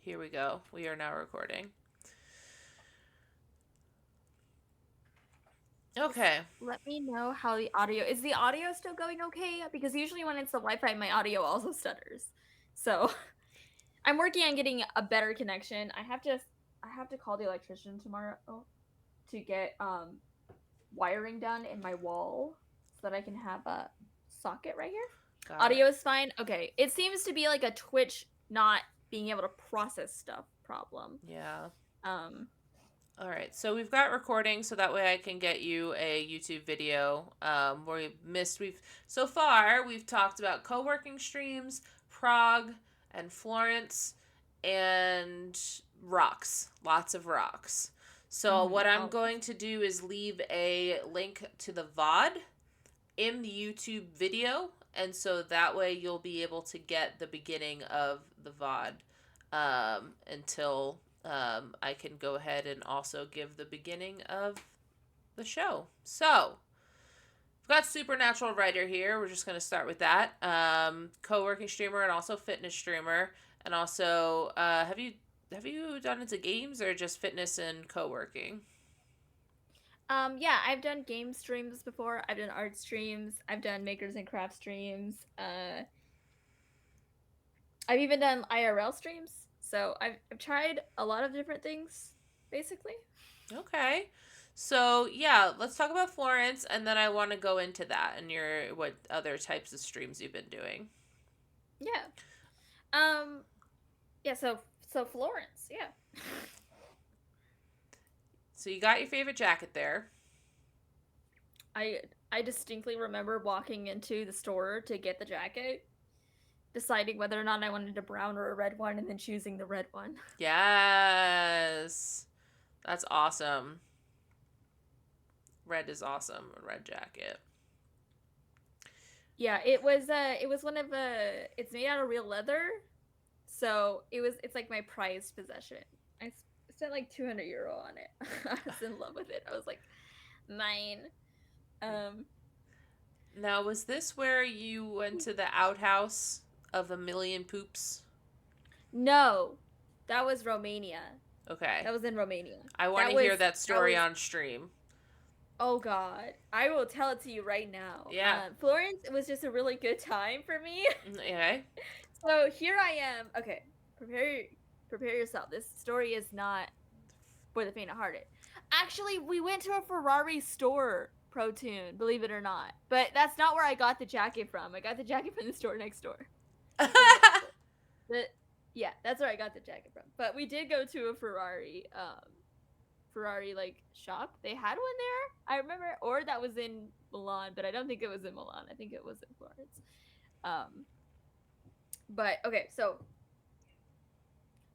Here we go. We are now recording. Okay. Let me know how the audio is. The audio still going okay? Because usually when it's the Wi-Fi, my audio also stutters. So I'm working on getting a better connection. I have to call the electrician tomorrow to get wiring done in my wall so that I can have a socket right here. Got it. Audio is fine. Okay. It seems to be like a Twitch not being able to process stuff problem. Yeah. Um All right. So we've got recording, so that way I can get you a YouTube video. We've so far we've talked about co-working streams, Prague, and Florence, and rocks. Lots of rocks. So what I'm oh, going to do is leave a link to the VOD in the YouTube video, and so that way you'll be able to get the beginning of the VOD until I can go ahead and also give the beginning of the show. So, we've got Supernatural Writer here. We're just going to start with that. Co-working streamer and also fitness streamer. And also, have you done into games or just fitness and co-working? Yeah, I've done game streams before. I've done art streams. I've done makers and craft streams. I've even done IRL streams. So I've tried a lot of different things, basically. Okay. So yeah, let's talk about Florence, and then I want to go into that and your what other types of streams you've been doing. Yeah. Um. Yeah. So Florence. Yeah. So you got your favorite jacket there. I I distinctly remember walking into the store to get the jacket, deciding whether or not I wanted a brown or a red one, and then choosing the red one. Yes. That's awesome. Red is awesome. A red jacket. Yeah, it was one of it's made out of real leather. So it's like my prized possession. I spent like 200 euro on it. I was in love with it. I was like, mine. Um, Now, was this where you went to the outhouse of a million poops? no, that was Romania. Okay. That was in Romania. I want That to was hear that that story was. on stream. Oh God, I will tell it to you right now. Yeah. Florence was just a really good time for me. Okay. So here I am. Okay, prepare yourself. This story is not for the faint of hearted. Actually, we went to a Ferrari store, Protune, believe it or not. But that's not where I got the jacket from. I got the jacket from the store next door. But yeah, that's where I got the jacket from. But we did go to a Ferrari like shop. They had one there, I remember, or that was in Milan, but I don't think it was in Milan. I think it was in Florence. Um, but okay, so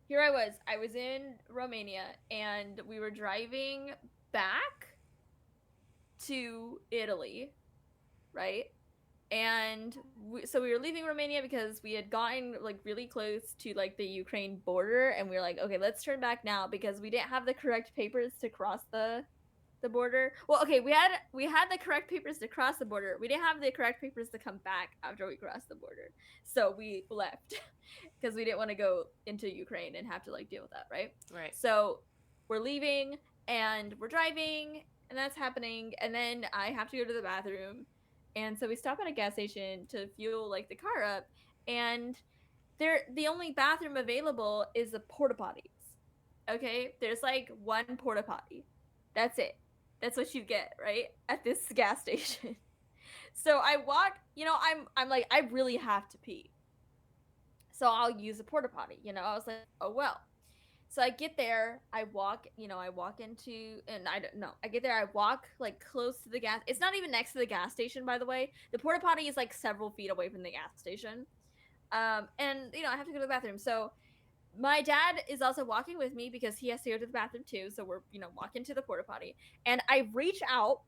here I was in Romania, and we were driving back to Italy, right? And so we were leaving Romania because we had gotten like really close to like the Ukraine border, and we were like, okay, let's turn back now because we didn't have the correct papers to cross the border. Well, okay, we had the correct papers to cross the border. We didn't have the correct papers to come back after we crossed the border. So we left because we didn't want to go into Ukraine and have to like deal with that, right? Right. So we're leaving and we're driving and that's happening, and then I have to go to the bathroom. And so we stop at a gas station to fuel like the car up, and the only bathroom available is the porta potties. Okay? There's like one porta potty. That's it. That's what you get, right? At this gas station. So I walk, I'm like, I really have to pee. So I'll use a porta potty. I was like, oh well. So I get there, I walk into, and I don't know, I get there, I walk like close to the gas. It's not even next to the gas station, by the way. The porta potty is like several feet away from the gas station. And I have to go to the bathroom. So my dad is also walking with me because he has to go to the bathroom too. So we're, walking to the porta potty, and I reach out,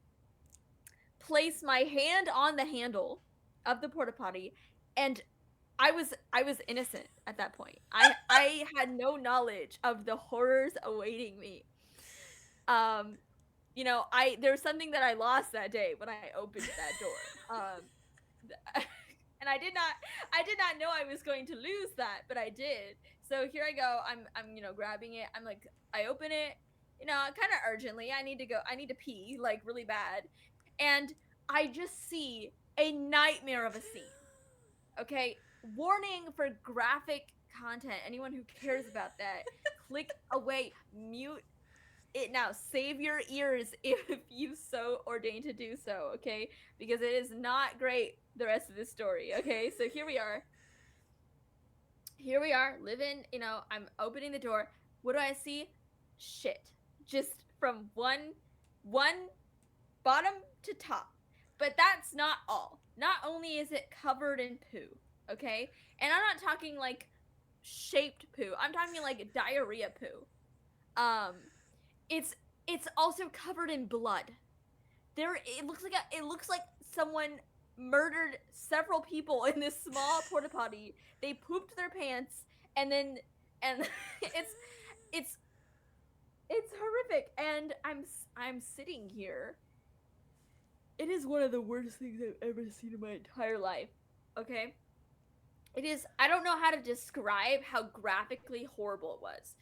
place my hand on the handle of the porta potty, and I was innocent at that point. I had no knowledge of the horrors awaiting me. Um, there's something that I lost that day when I opened that door. And I did not know I was going to lose that, but I did. So here I go. I'm grabbing it. I'm like, I open it, kind of urgently. I need to go. I need to pee like really bad, and I just see a nightmare of a scene. Okay, warning for graphic content. Anyone who cares about that, click away, mute it now. Save your ears if you so ordain to do so. Okay, because it is not great. The rest of this story. Okay, so here we are living, I'm opening the door. What do I see? Shit. Just from one bottom to top. But that's not all. Not only is it covered in poo, okay? And I'm not talking like shaped poo. I'm talking like diarrhea poo. Um it's also covered in blood. It looks like someone murdered several people in this small porta potty. They pooped their pants, and it's it's it's horrific. And I'm sitting here. It is one of the worst things I've ever seen in my entire life. Okay, it is. I don't know how to describe how graphically horrible it was.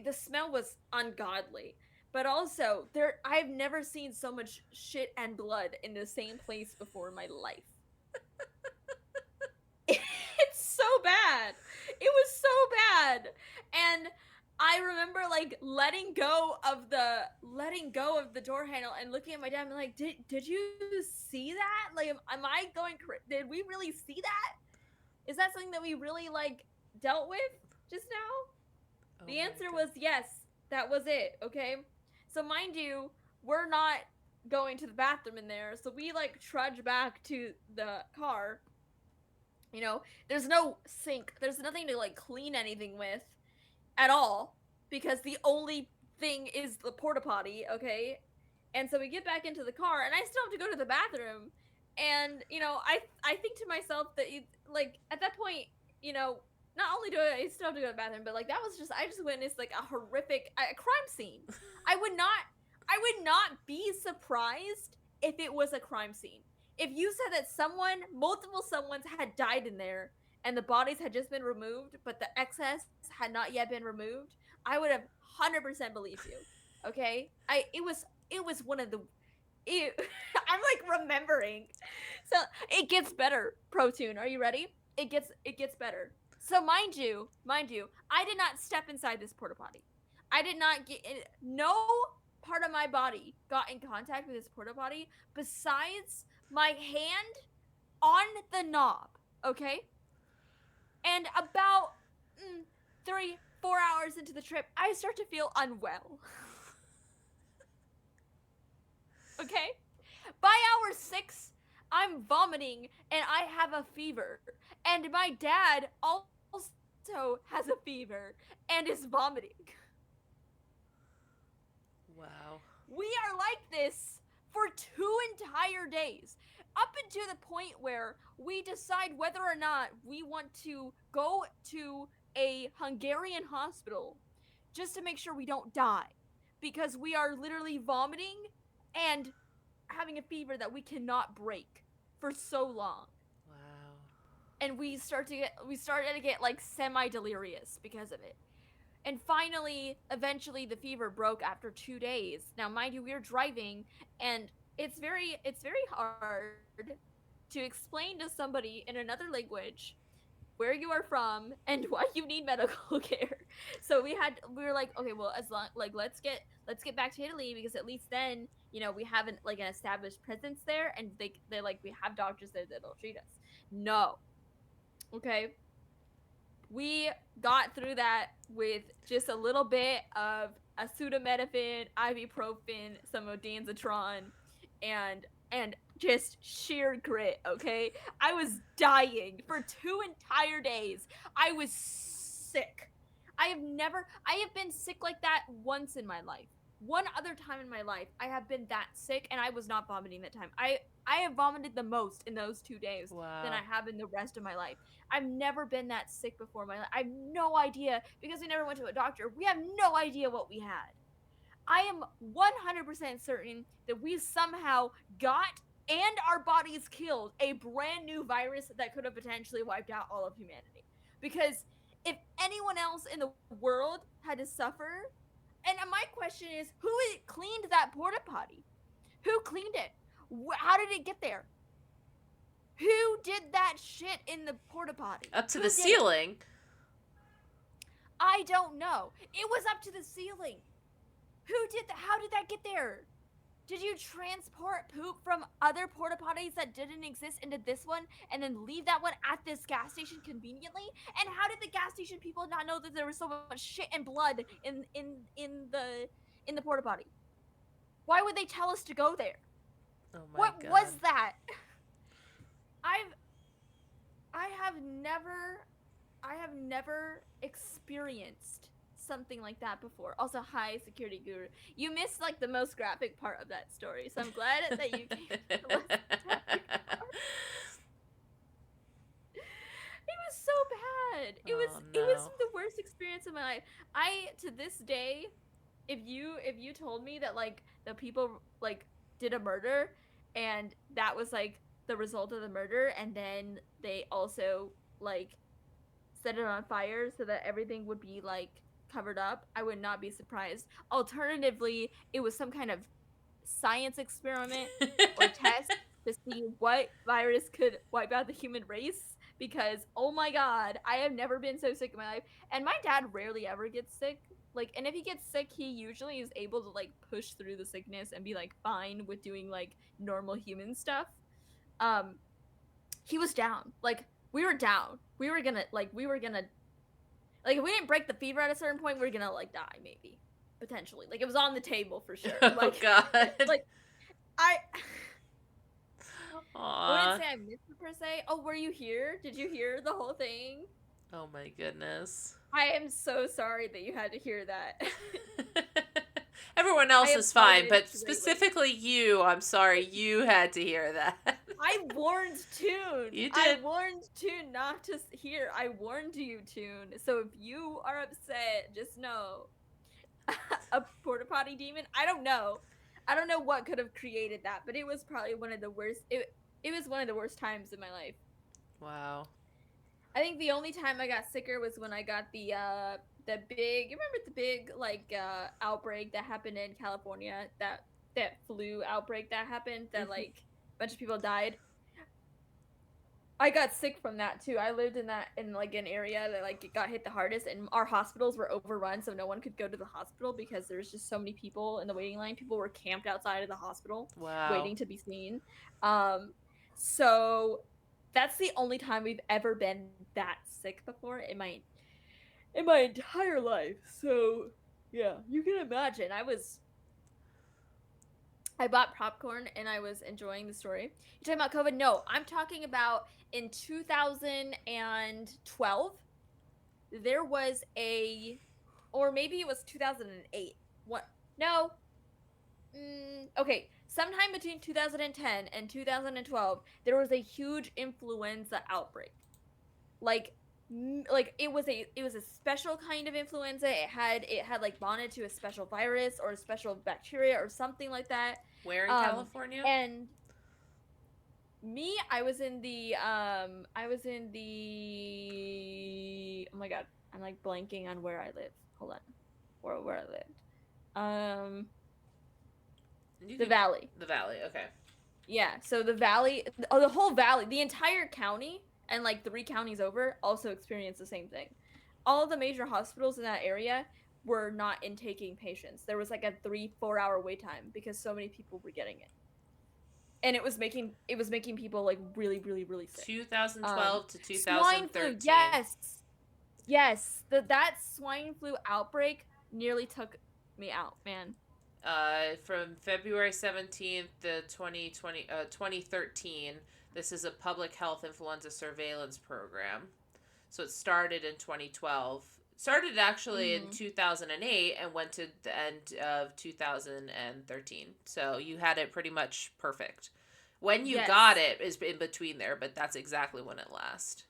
The smell was ungodly, but also I've never seen so much shit and blood in the same place before in my life. It's so bad. It was so bad. And I remember like letting go of the door handle and looking at my dad and like, did you see that? Like, am I going? Did we really see that? Is that something that we really like dealt with just now? Oh The my answer god. was yes. That was it. Okay. So mind you, we're not going to the bathroom in there. So we like trudge back to the car. There's no sink. There's nothing to like clean anything with at all because the only thing is the porta potty, okay? And so we get back into the car and I still have to go to the bathroom. And I think to myself that like at that point, you know, not only do I still have to go to the bathroom, but like that was just I just witnessed like a horrific crime scene. I would not I would not be surprised if it was a crime scene. If you said that multiple someones had died in there and the bodies had just been removed, but the excess had not yet been removed, I would have 100% believed you. Okay? It was one of the I'm like remembering. So it gets better, Protoon. Are you ready? It gets better. So mind you, I did not step inside this porta potty. I did not get in, no part of my body got in contact with this porta potty besides my hand on the knob. Okay, and about 3-4 hours into the trip, I start to feel unwell. Okay, by hour 6, I'm vomiting and I have a fever. And my dad also has a fever and is vomiting. Wow. We are like this for 2 entire days. Up until the point where we decide whether or not we want to go to a Hungarian hospital just to make sure we don't die. Because we are literally vomiting and having a fever that we cannot break for so long. Wow. And we started to get like semi delirious because of it. And finally, eventually the fever broke after 2 days. Now mind you, we were driving and it's very hard to explain to somebody in another language where you are from and why you need medical care. So we were like, okay, well, as long like let's get back to Italy because at least then we have an established presence there and they like we have doctors there that'll treat us. No, okay, we got through that with just a little bit of acetaminophen, ibuprofen, some odanzatron, and just sheer grit. Okay, I was dying for 2 entire days. I was sick. I have been sick like that once in my life. One other time in my life, I have been that sick, and I was not vomiting that time. I have vomited the most in those 2 days than I Wow. have in the rest of my life. I've never been that sick before in my life. I have no idea because we never went to a doctor. We have no idea what we had. I am 100% certain that we somehow got and our bodies killed a brand new virus that could have potentially wiped out all of humanity. Because if anyone else in the world had to suffer, and my question is, who cleaned that porta potty? Who cleaned it? How did it get there? Who did that shit in the porta potty? Up to the Who did it? ceiling. I don't know. It was up to the ceiling. Who did that? How did that get there? Did you transport poop from other porta potties that didn't exist into this one and then leave that one at this gas station conveniently? And how did the gas station people not know that there was so much shit and blood in the porta potty? Why would they tell us to go there? Oh my What god. was that? I've I have never experienced something like that before. Also, hi, security guru. You missed like the most graphic part of that story, so I'm glad that you came to listen to that part. It was so bad. It was Oh it was no. the worst experience of my life. I to this day, if you told me that like the people like did a murder and that was like the result of the murder and then they also like set it on fire so that everything would be like covered up, I would not be surprised. Alternatively, it was some kind of science experiment or test to see what virus could wipe out the human race because oh my god, I have never been so sick in my life. And my dad rarely ever gets sick. Like, and if he gets sick, he usually is able to like push through the sickness and be like fine with doing like normal human stuff. Um he was down. Like we were down. We were gonna like if we didn't break the fever at a certain point, we were gonna like die maybe. Potentially. Like it was on the table for sure. Oh god. Like I I wouldn't Aw. say I missed it per se. Oh, were you here? Did you hear the whole thing? Oh my goodness. I am so sorry that you had to hear that. Everyone I else is fine, apologize but greatly. specifically you, I'm sorry you had to hear that. I warned Toon. You I did. warned Toon not to hear. I warned you, Toon. So if you are upset, just know a porta potty demon. I don't know. I don't know what could have created that, but it was probably one of the worst. It was one of the worst times in my life. Wow. I think the only time I got sicker was when I got the big, you remember the big like outbreak that happened in California, that flu outbreak that happened that Mhm. like a bunch of people died. I got sick from that too. I lived in like an area that like it got hit the hardest, and our hospitals were overrun, so no one could go to the hospital because there was just so many people in the waiting line. People were camped outside of the hospital Wow. waiting to be seen. Um, so that's the only time we've ever been that sick before in my entire life. So yeah, you can imagine. I bought popcorn and I was enjoying the story. You talking about COVID? No, I'm talking about in 2012. There was or maybe it was 2008. What? No. Okay, sometime between 2010 and 2012, there was a huge influenza outbreak. Like, like it was a special kind of influenza. It had like bonded to a special virus or a special bacteria or something like that. Where in Um, California? and me, I was in the oh my god, I'm like blanking on where I live. Hold on. Where I lived. You The could. valley. The valley. Okay. Yeah, so the valley, oh, the whole valley, the entire county and like 3 counties over also experienced the same thing. All of the major hospitals in that area were not intaking patients. There was like a 3-4 hour wait time because so many people were getting it. And it was making people like really really really sick. 2012 to Swine flu, 2013. yes, yes. That swine flu outbreak nearly took me out, man. From February 17th to 2013. This is a public health influenza surveillance program. So it started in 2012. Started actually in Mm-hmm. 2008 and went to the end of 2013. So you had it pretty much perfect. When you got Yes. it is in between there, but that's exactly when it lasts.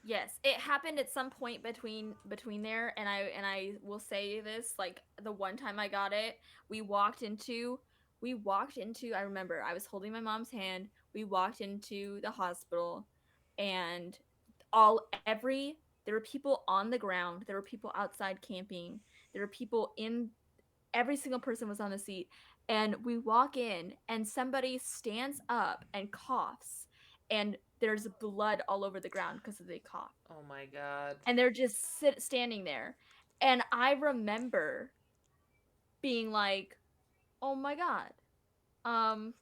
Yes, it happened at some point between there, and I will say this, like the one time I got it, we walked into I remember I was holding my mom's hand. We walked into the hospital and all every There were people on the ground. There were people outside camping. There were people in, every single person was on the seat. And we walk in, and somebody stands up and coughs, and there's blood all over the ground because of the cough. Oh my god. And they're just standing there. And I remember being like, oh my God, um,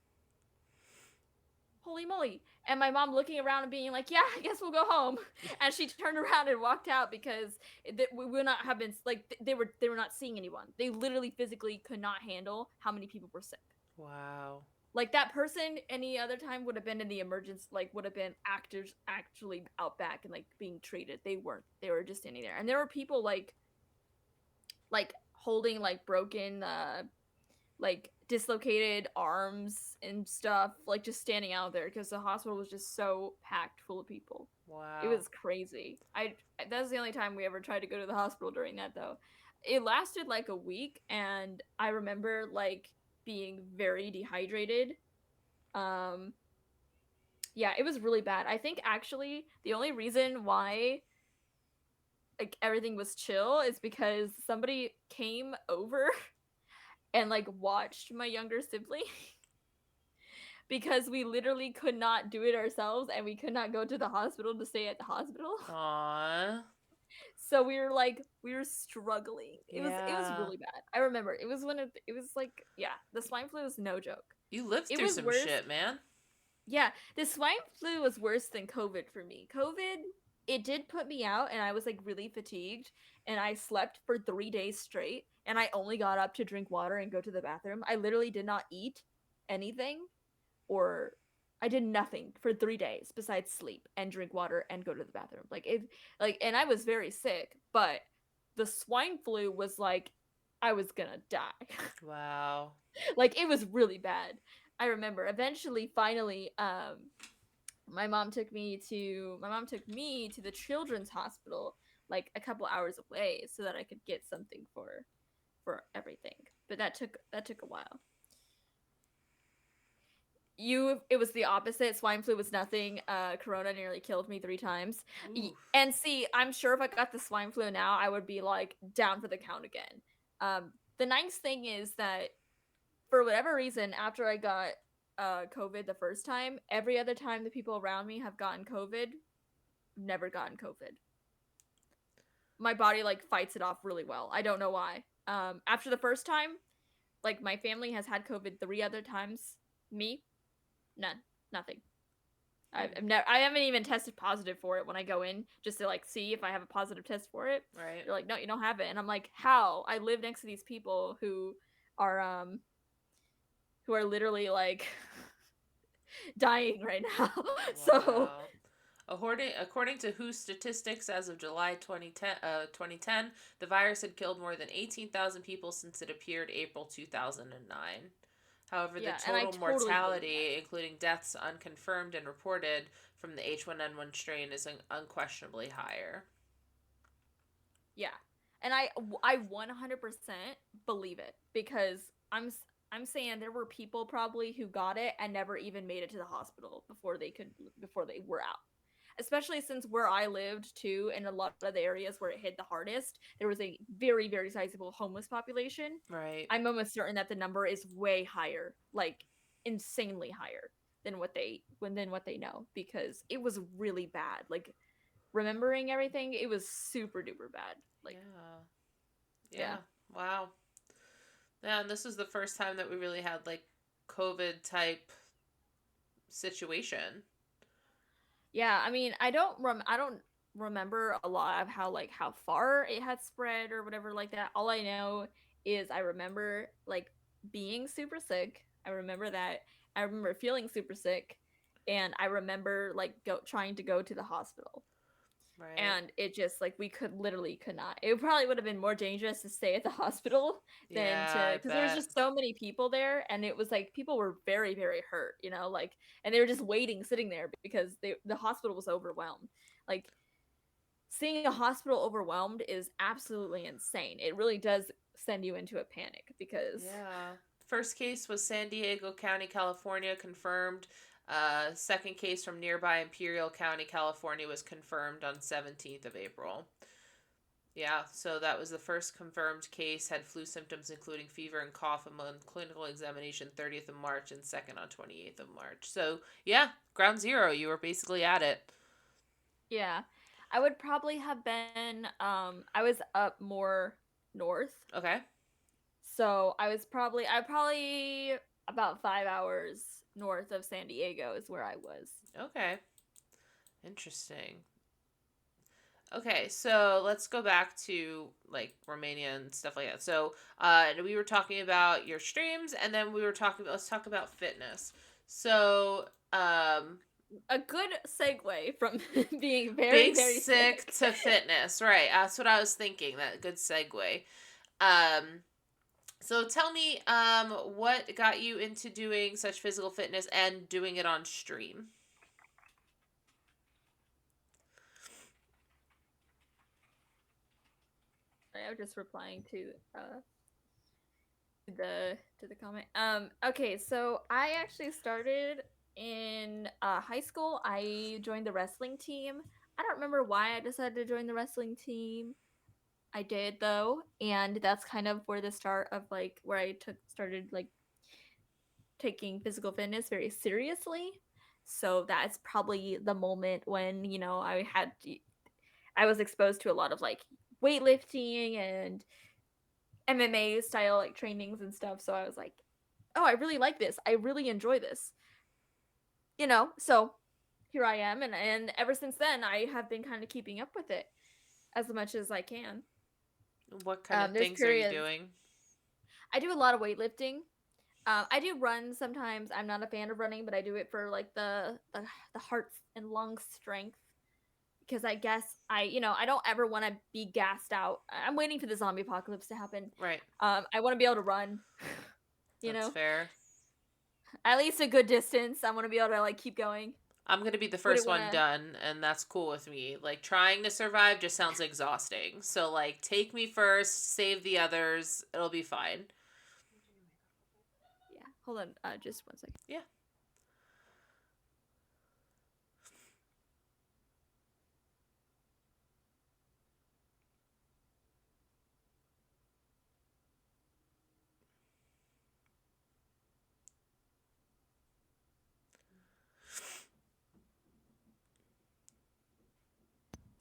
holy moly. And my mom looking around and being like, yeah, I guess we'll go home. And she turned around and walked out because we would not have been, like, they were not seeing anyone. They literally physically could not handle how many people were sick. Wow. Like, that person any other time would have been in the emergency, like, would have been actors actually out back and like being treated. They weren't. They were just standing there. And there were people like holding like broken like dislocated arms and stuff, like just standing out there because the hospital was just so packed full of people. It Wow. was crazy. I That's the only time we ever tried to go to the hospital during that, though. It lasted like a week, and I remember like being very dehydrated. um yeah, it was really bad. I think actually the only reason why like everything was chill is because somebody came over and like watched my younger sibling because we literally could not do it ourselves, and we could not go to the hospital to stay at the hospital. Aww. So we were struggling. It was Yeah. really bad. I remember it was it was like, yeah, the swine flu was no joke. You lived It through was some worse. shit, man. Yeah, the swine flu was worse than COVID for me. COVID, it did put me out, and I was like really fatigued, and I slept for 3 days straight, and I only got up to drink water and go to the bathroom. I literally did not eat anything, or I did nothing for 3 days besides sleep and drink water and go to the bathroom. Like, it, like, and I was very sick, but the swine flu was like I was gonna die. Wow. Like, it was really bad. I remember eventually, finally, my mom took me to the children's hospital like a couple hours away so that I could get something for everything. But that took a while. It was the opposite. Swine flu was nothing. Corona nearly killed me 3 times. Oof. And see, I'm sure if I got the swine flu now, I would be like down for the count again. The nice thing is that for whatever reason, after I got COVID the first time, every other time the people around me have gotten COVID, never gotten COVID. My body like fights it off really well. I don't know why. After the first time, like, my family has had COVID 3 other times. Me, none, nothing. I haven't even tested positive for it when I go in just to like see if I have a positive test for it. Right. They're like, no, you don't have it, and I'm like, how? I live next to these people are um who are literally like dying right now. So Wow. According to WHO statistics as of July 2010, the virus had killed more than 18,000 people since it appeared April 2009. However, the yeah, and I total totally believe that. mortality, including deaths unconfirmed and reported from the H1N1 strain, is unquestionably higher. Yeah, and I 100% believe it because I'm saying there were people probably who got it and never even made it to the hospital before they were out. Especially since where I lived too, in a lot of the areas where it hit the hardest, there was a very, very sizable homeless population. Right. I'm almost certain that the number is way higher, like insanely higher than what they know, because it was really bad. Like, remembering everything, it was super duper bad. Like, Yeah. yeah. Yeah. Wow. Yeah, and this is the first time that we really had like COVID type situation. Yeah, I mean, I don't remember a lot of how far it had spread or whatever like that. All I know is I remember like being super sick. I remember that. I remember feeling super sick, and I remember like trying to go to the hospital. Right. And it just like we could not. It probably would have been more dangerous to stay at the hospital than Yeah, to, I because there was bet. just so many people there, and it was like people were very, very hurt, like, and they were just waiting, sitting there because the hospital was overwhelmed. Like, seeing a hospital overwhelmed is absolutely insane. It really does send you into a panic because Yeah. First case was San Diego County, California, confirmed. Second case from nearby Imperial County, California was confirmed on 17th of April. Yeah, so that was the first confirmed case, had flu symptoms including fever and cough among clinical examination 30th of March and second on 28th of March. So, yeah, ground zero, you were basically at it. Yeah. I would probably have been I was up more north. Okay. So I probably about 5 hours north of San Diego is where I was. Okay. Interesting. Okay, so let's go back to like Romania and stuff like that. So, we were talking about your streams, and then we were talking about, let's talk about fitness. So, A good segue from being very, being very sick sick. to fitness, right? That's what I was thinking. That good segue. Um, so tell me, what got you into doing such physical fitness and doing it on stream? I was just replying to the comment. Okay, so I actually started in high school. I joined the wrestling team. I don't remember why I decided to join the wrestling team. I did though, and that's kind of where the start of like where I took started like taking physical fitness very seriously. So that's probably the moment when, I was exposed to a lot of like weightlifting and MMA style like trainings and stuff. So I was like, oh, I really like this. I really enjoy this. So here I am, and ever since then I have been kind of keeping up with it as much as I can. What kind of There's things are you periods doing? I do a lot of weightlifting. I do run sometimes. I'm not a fan of running, but I do it for like the heart and lung strength because I guess I don't ever want to be gassed out. I'm waiting for the zombie apocalypse to happen. Right. I want to be able to run. you That's know, fair. at least a good distance. I want to be able to like keep going. I'm gonna be the Wouldn't first want one to. done, and that's cool with me. Like, trying to survive just sounds exhausting. So, like, take me first, save the others. It'll be fine. Yeah, hold on. Just 1 second. Yeah.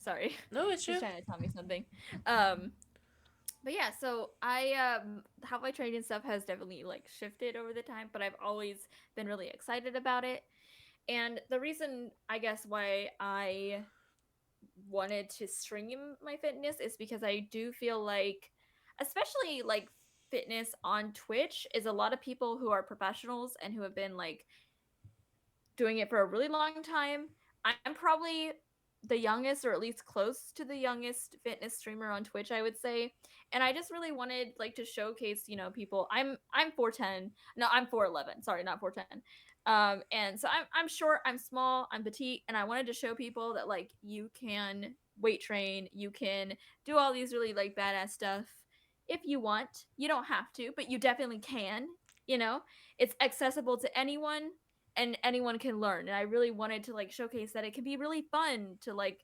Sorry, No issue. she's trying to tell me something. Um, but yeah, so I how I train and stuff has definitely like shifted over the time, but I've always been really excited about it. And the reason I guess why I wanted to stream my fitness is because I do feel like, especially like fitness on Twitch, is a lot of people who are professionals and who have been like doing it for a really long time. I'm probably the youngest, or at least close to the youngest fitness streamer on Twitch, I would say. And I just really wanted like to showcase, people. I'm 4'10. No, I'm 4'11. Sorry, not 4'10. And so I'm short, I'm small, I'm petite, and I wanted to show people that like you can weight train, you can do all these really like badass stuff if you want. You don't have to, but you definitely can, you know? It's accessible to anyone and anyone can learn. And I really wanted to like showcase that it can be really fun to like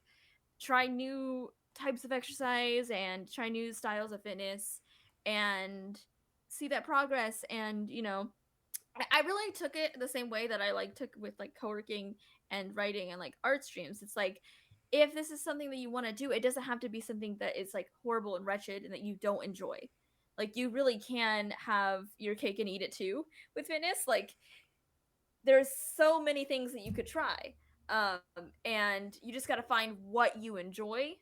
try new types of exercise and try new styles of fitness and see that progress. And I really took it the same way that I like took with like co-working and writing and like art streams. It's like, if this is something that you want to do, it doesn't have to be something that is like horrible and wretched and that you don't enjoy. Like, you really can have your cake and eat it too with fitness. Like, there's so many things that you could try, um, and you just got to find what you enjoy,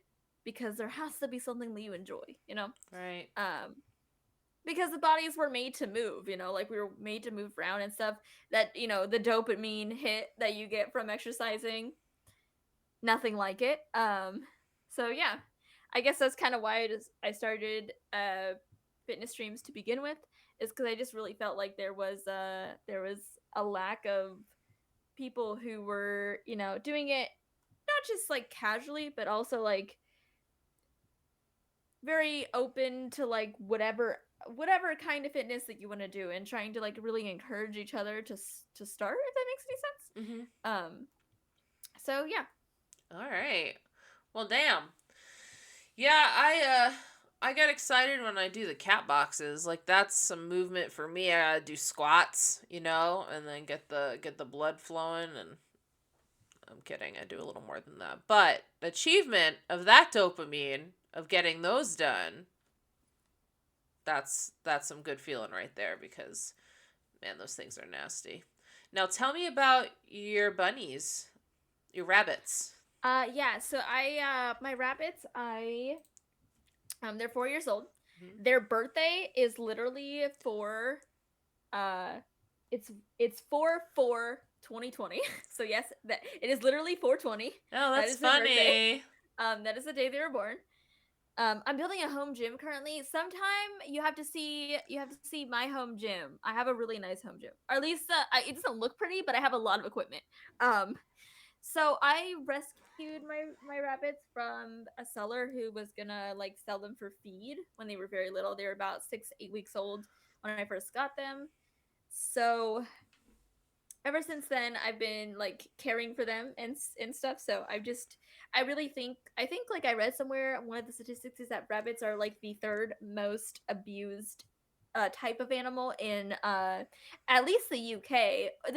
because there has to be something that you enjoy, Right. um, because the bodies were made to move, like we were made to move around and stuff. That, the dopamine hit that you get from exercising, nothing like it. So yeah, I guess that's kind of why I started fitness streams to begin with, is because I just really felt like there was a lack of people who were, doing it not just like casually, but also like very open to like whatever kind of fitness that you want to do, and trying to like really encourage each other to start, if that makes any sense. Mm-hmm. So yeah. All right. Well, damn. Yeah, I get excited when I do the cat boxes. Like that's some movement for me. I gotta do squats, and then get the blood flowing. And I'm kidding, I do a little more than that. But the achievement of that dopamine of getting those done, that's some good feeling right there because man, those things are nasty. Now tell me about your bunnies, your rabbits. Yeah, so I my rabbits, they're 4 years old. Mm-hmm. Their birthday is literally for uh it's 4/4/2020. So yes, that it is literally 4/20. Oh, That that's is their birthday. funny. That is the day they were born. I'm building a home gym currently. Sometime you have to see my home gym. I have a really nice home gym. Or at least it doesn't look pretty, but I have a lot of equipment. Um, so I rescued my rabbits from a seller who was gonna like sell them for feed when they were very little. They were about 6 8 weeks old when I first got them. So ever since then I've been like caring for them and stuff. So I think like I read somewhere one of the statistics is that rabbits are like the third most abused type of animal in at least the UK or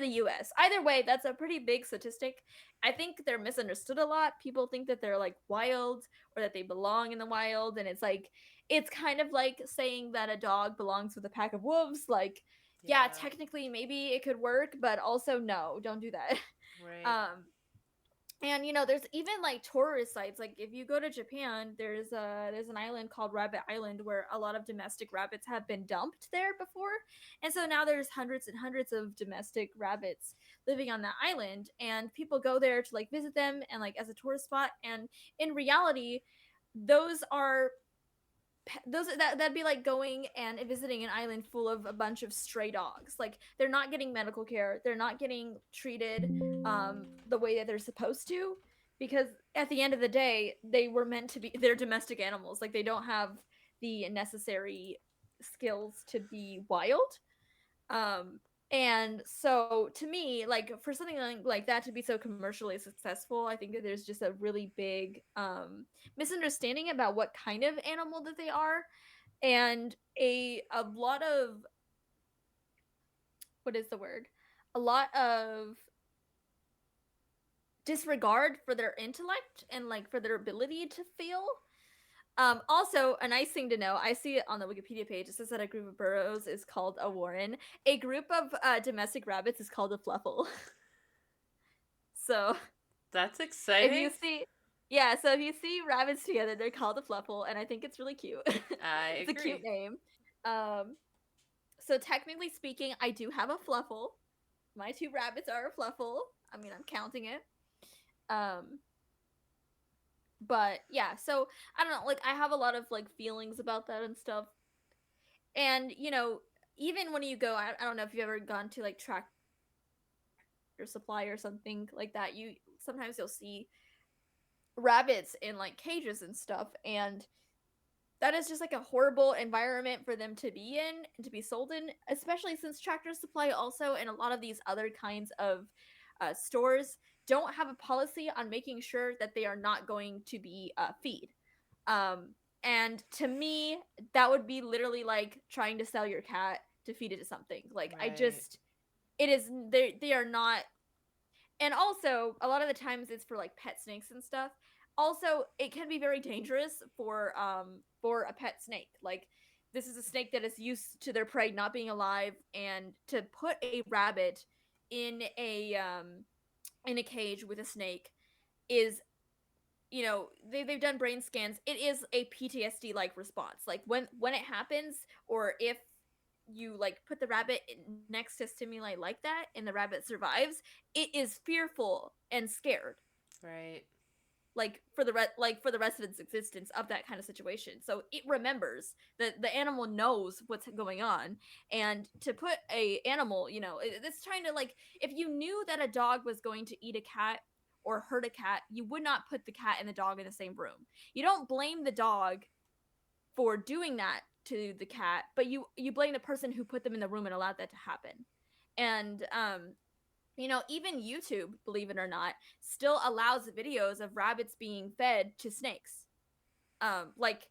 the US. Either way, that's a pretty big statistic. I think they're misunderstood a lot. People think that they're like wild or that they belong in the wild, and it's kind of like saying that a dog belongs with a pack of wolves. Like, yeah, Yeah. technically maybe it could work, but also no, don't do that. Right. um and there's even like tourist sites. Like if you go to Japan, there's an island called Rabbit Island where a lot of domestic rabbits have been dumped there before. And so now there's hundreds and hundreds of domestic rabbits living on that island, and people go there to like visit them and like as a tourist spot. And in reality, those are that'd be like going and visiting an island full of a bunch of stray dogs. Like they're not getting medical care, they're not getting treated the way that they're supposed to, because at the end of the day they were meant to be they're domestic animals. Like they don't have the necessary skills to be wild. um and so to me, like for something like that to be so commercially successful, I think that there's just a really big misunderstanding about what kind of animal that they are, and a lot of, what is the word, a lot of disregard for their intellect and like for their ability to feel. Also, a nice thing to know, I see it on the Wikipedia page. It says that a group of burrows is called a warren. A group of domestic rabbits is called a fluffle. So That's if you exciting. see, yeah, so if you see rabbits together, they're called a fluffle, and I think it's really cute. I It's a cute agree. name. Um, so technically speaking, I do have a fluffle. My two rabbits are a fluffle. I mean, I'm counting it. Um, but yeah, so I don't know, like I have a lot of like feelings about that and stuff. And even when you go, I don't know if you've ever gone to like Tractor Supply or something like that. You sometimes you'll see rabbits in like cages and stuff, and that is just like a horrible environment for them to be in and to be sold in, especially since Tractor Supply also and a lot of these other kinds of stores don't have a policy on making sure that they are not going to be feed. Um, and to me, that would be literally like trying to sell your cat to feed it to something. Like Right. it is they are not. And also a lot of the times it's for like pet snakes and stuff. Also, it can be very dangerous for a pet snake. Like this is a snake that is used to their prey not being alive, and to put a rabbit in a cage with a snake is, they've done brain scans. It is a PTSD like response. Like when it happens, or if you like put the rabbit next to stimuli like that and the rabbit survives, it is fearful and scared, Right. like for the rest of its existence of that kind of situation. So it remembers that the animal knows what's going on. And to put a animal, it's trying to, like, if you knew that a dog was going to eat a cat or hurt a cat, you would not put the cat and the dog in the same room. You don't blame the dog for doing that to the cat, but you blame the person who put them in the room and allowed that to happen. And even YouTube, believe it or not, still allows videos of rabbits being fed to snakes. Like,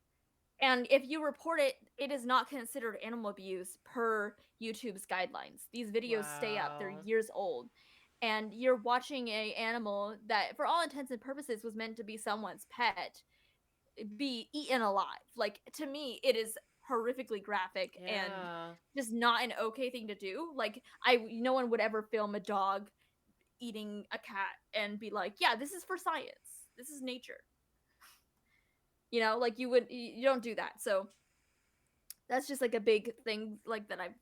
and if you report it, it is not considered animal abuse per YouTube's guidelines. These videos stay up; they're Wow. years old, and you're watching a animal that, for all intents and purposes, was meant to be someone's pet be eaten alive. Like, to me, it is horrifically graphic and Yeah. just not an okay thing to do. Like, no one would ever film a dog eating a cat and be like, yeah, this is for science, this is nature. Like, you don't do that. So that's just like a big thing like that I've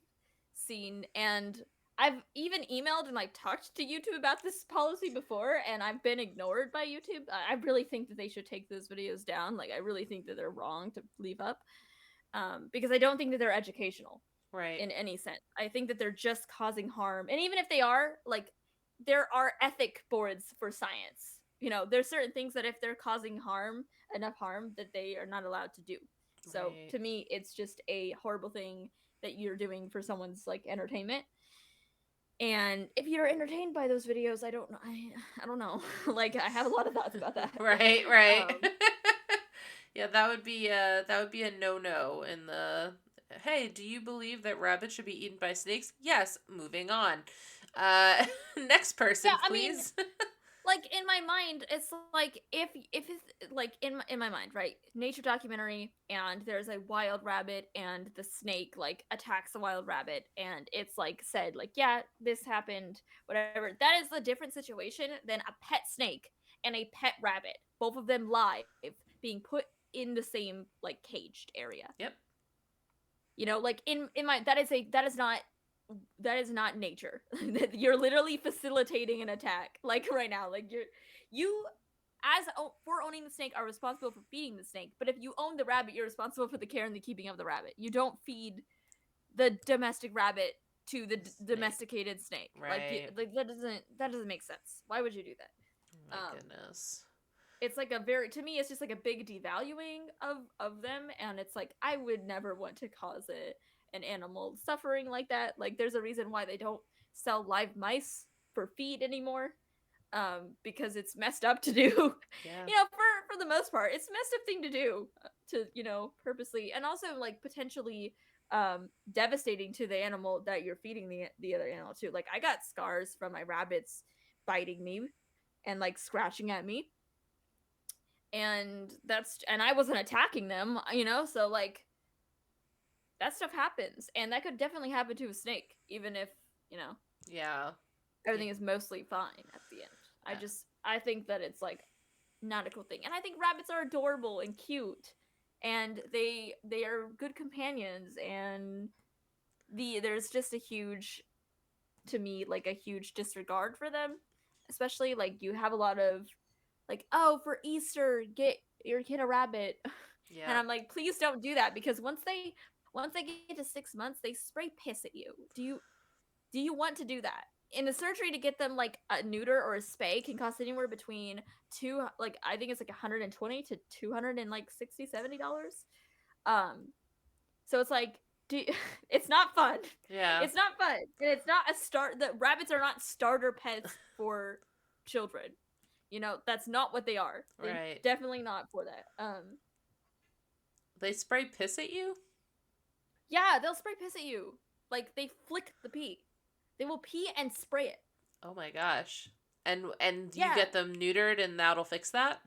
seen. And I've even emailed and like talked to YouTube about this policy before, and I've been ignored by YouTube. I really think that they should take those videos down. Like, I really think that they're wrong to leave up, because I don't think that they're educational Right. in any sense. I think that they're just causing harm. And even if they are, like, there are ethic boards for science. There's certain things that if they're causing enough harm, that they are not allowed to do. So Right. to me, it's just a horrible thing that you're doing for someone's like entertainment. And if you're entertained by those videos, I don't know. I don't know. Like, I have a lot of thoughts about that. Right, right. Um, Yeah, that would be a no-no in the hey, do you believe that rabbits should be eaten by snakes? Yes, moving on. Uh next person, yeah, I mean, please. like, in my mind, it's like, if it's like in my mind, right? Nature documentary, and there's a wild rabbit, and the snake like attacks the wild rabbit, and it's like said like, yeah, this happened, whatever. That is a different situation than a pet snake and a pet rabbit, both of them live, being put in the same like caged area. Yep. Like, in my that is not nature. You're literally facilitating an attack, like, right now. Like, you for owning the snake, are responsible for feeding the snake, but if you own the rabbit, you're responsible for the care and the keeping of the rabbit. You don't feed the domestic rabbit to the Snake. domesticated snake. Right. Like, that doesn't make sense. Why would you do that? Oh my um goodness. it's like to me, it's just like a big devaluing of them. And it's like, I would never want to cause an animal suffering like that. Like, there's a reason why they don't sell live mice for feed anymore, because it's messed up to do. Yeah. For the most part, it's a messed up thing to do, to purposely, and also like potentially devastating to the animal that you're feeding the other animal to. Like, I got scars from my rabbits biting me and like scratching at me, and I wasn't attacking them, so like, that stuff happens, and that could definitely happen to a snake, even if Yeah. everything is mostly fine at the end. Uh, I think that it's like not a cool thing, and I think rabbits are adorable and cute, and they are good companions, and there's just a huge, to me, like, a huge disregard for them, especially like, you have a lot of like, oh, for Easter, get your kid a rabbit. And yeah. I'm like, please don't do that, because once they get to 6 months, they spray piss at you. Do you want to do that? And the surgery to get them like a neuter or a spay can cost anywhere between I think it's like 120 to 200 and like $60-$70. So it's like, it's not fun. Yeah. It's not fun, and it's not a start. The rabbits are not starter pets for children. That's not what they are. They Right. definitely not for that. They spray piss at you? Yeah, they'll spray piss at you. Like, they flick the pee. They will pee and spray it. Oh my gosh. And you Yeah. get them neutered and that'll fix that?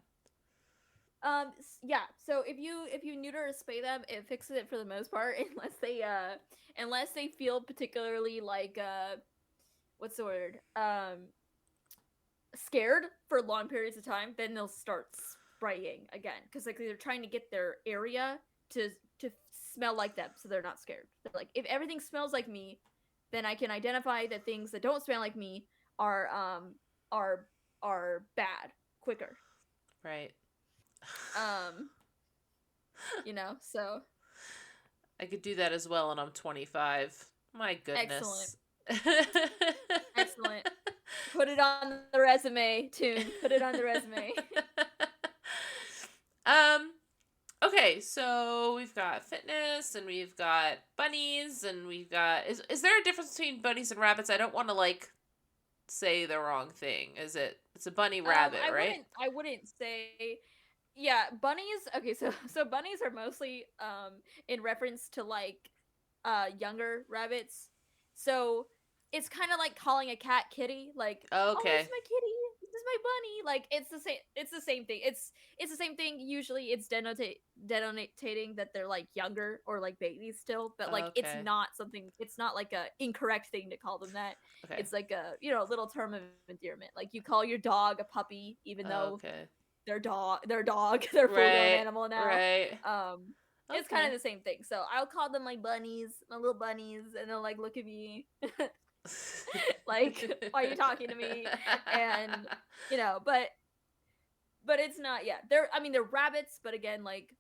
Yeah. So if you neuter or spay them, it fixes it for the most part, unless they feel particularly like what's the word? Scared for long periods of time, then they'll start spraying again, because like, they're trying to get their area to smell like them, so they're not scared. They're like, if everything smells like me, then I can identify that things that don't smell like me are bad quicker. Right. Um, so I could do that as well, and I'm 25. My goodness. excellent. Put it on the resume, Toon. Put it on the resume. um, Okay, so we've got fitness and we've got bunnies and we've got is there a difference between bunnies and rabbits? I don't want to like say the wrong thing. Is it it's a bunny rabbit, right? I wouldn't say yeah, bunnies. Okay, so so bunnies are mostly in reference to like younger rabbits. So it's kind of like calling a cat kitty, like, "Oh, this is Okay. my kitty. This is my bunny." Like it's the same thing. It's the same thing. Usually it's denotating that they're like younger or like babies still, but like it's Okay. not something, it's not like a incorrect thing to call them that. Okay. It's like a, you know, little term of endearment. Like you call your dog a puppy even though Okay. they're full grown Right. animal now. Right. It's kind of Okay. the same thing. So I'll call them my bunnies, my little bunnies, and they'll like look at me like, "Why are you talking to me?" And you know, but it's not. Yeah, they're, I mean, they're rabbits, but again, like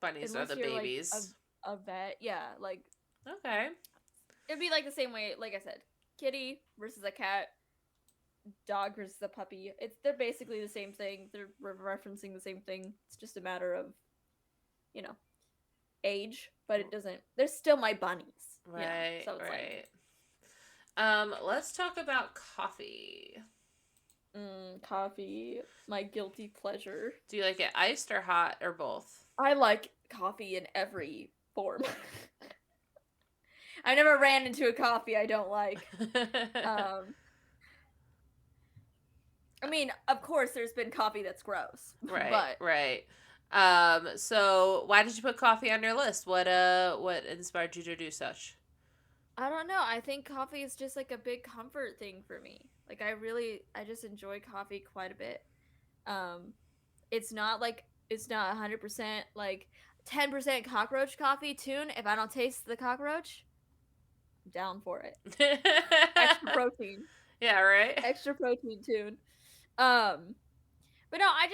Bunnies are unless the you're like babies. a vet, yeah, like Okay. it'd be like the same way. Like I said, kitty versus a cat, dog versus a puppy. They're basically the same thing. They're referencing the same thing. It's just a matter of, you know, age, but it doesn't. They're still my bunnies, you know. Right. So it's like, Right. Let's talk about coffee. coffee, my guilty pleasure. Do you like it iced or hot or both? I like coffee in every form. I never ran into a coffee I don't like. Um, I mean, of course, there's been coffee that's gross, Right, but right. So why did you put coffee on your list? What inspired you to do such? I don't know. I think coffee is just like a big comfort thing for me. Like I just enjoy coffee quite a bit. Um, it's not like, it's not 100% like 10% cockroach coffee tune. If I don't taste the cockroach, I'm down for it. Extra protein, Yeah, right. extra protein tune. Um, but no, I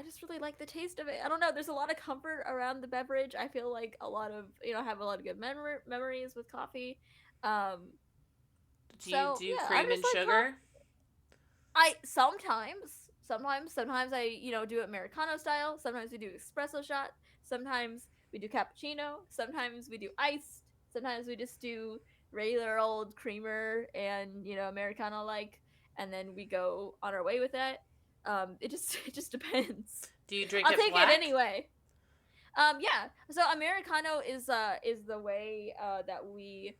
just really like the taste of it. I don't know. There's a lot of comfort around the beverage. I feel like a lot of, you know, have a lot of good memories with coffee. Um, Do you so do yeah, I cream just and like sugar? I sometimes I, you know, do it Americano style. Sometimes we do espresso shot. Sometimes we do cappuccino. Sometimes we do iced. Sometimes we just do regular old creamer and, you know, Americano like, and then we go on our way with that. It just it just depends. Do you drink I'll it take it black? anyway. Yeah. So Americano is the way that we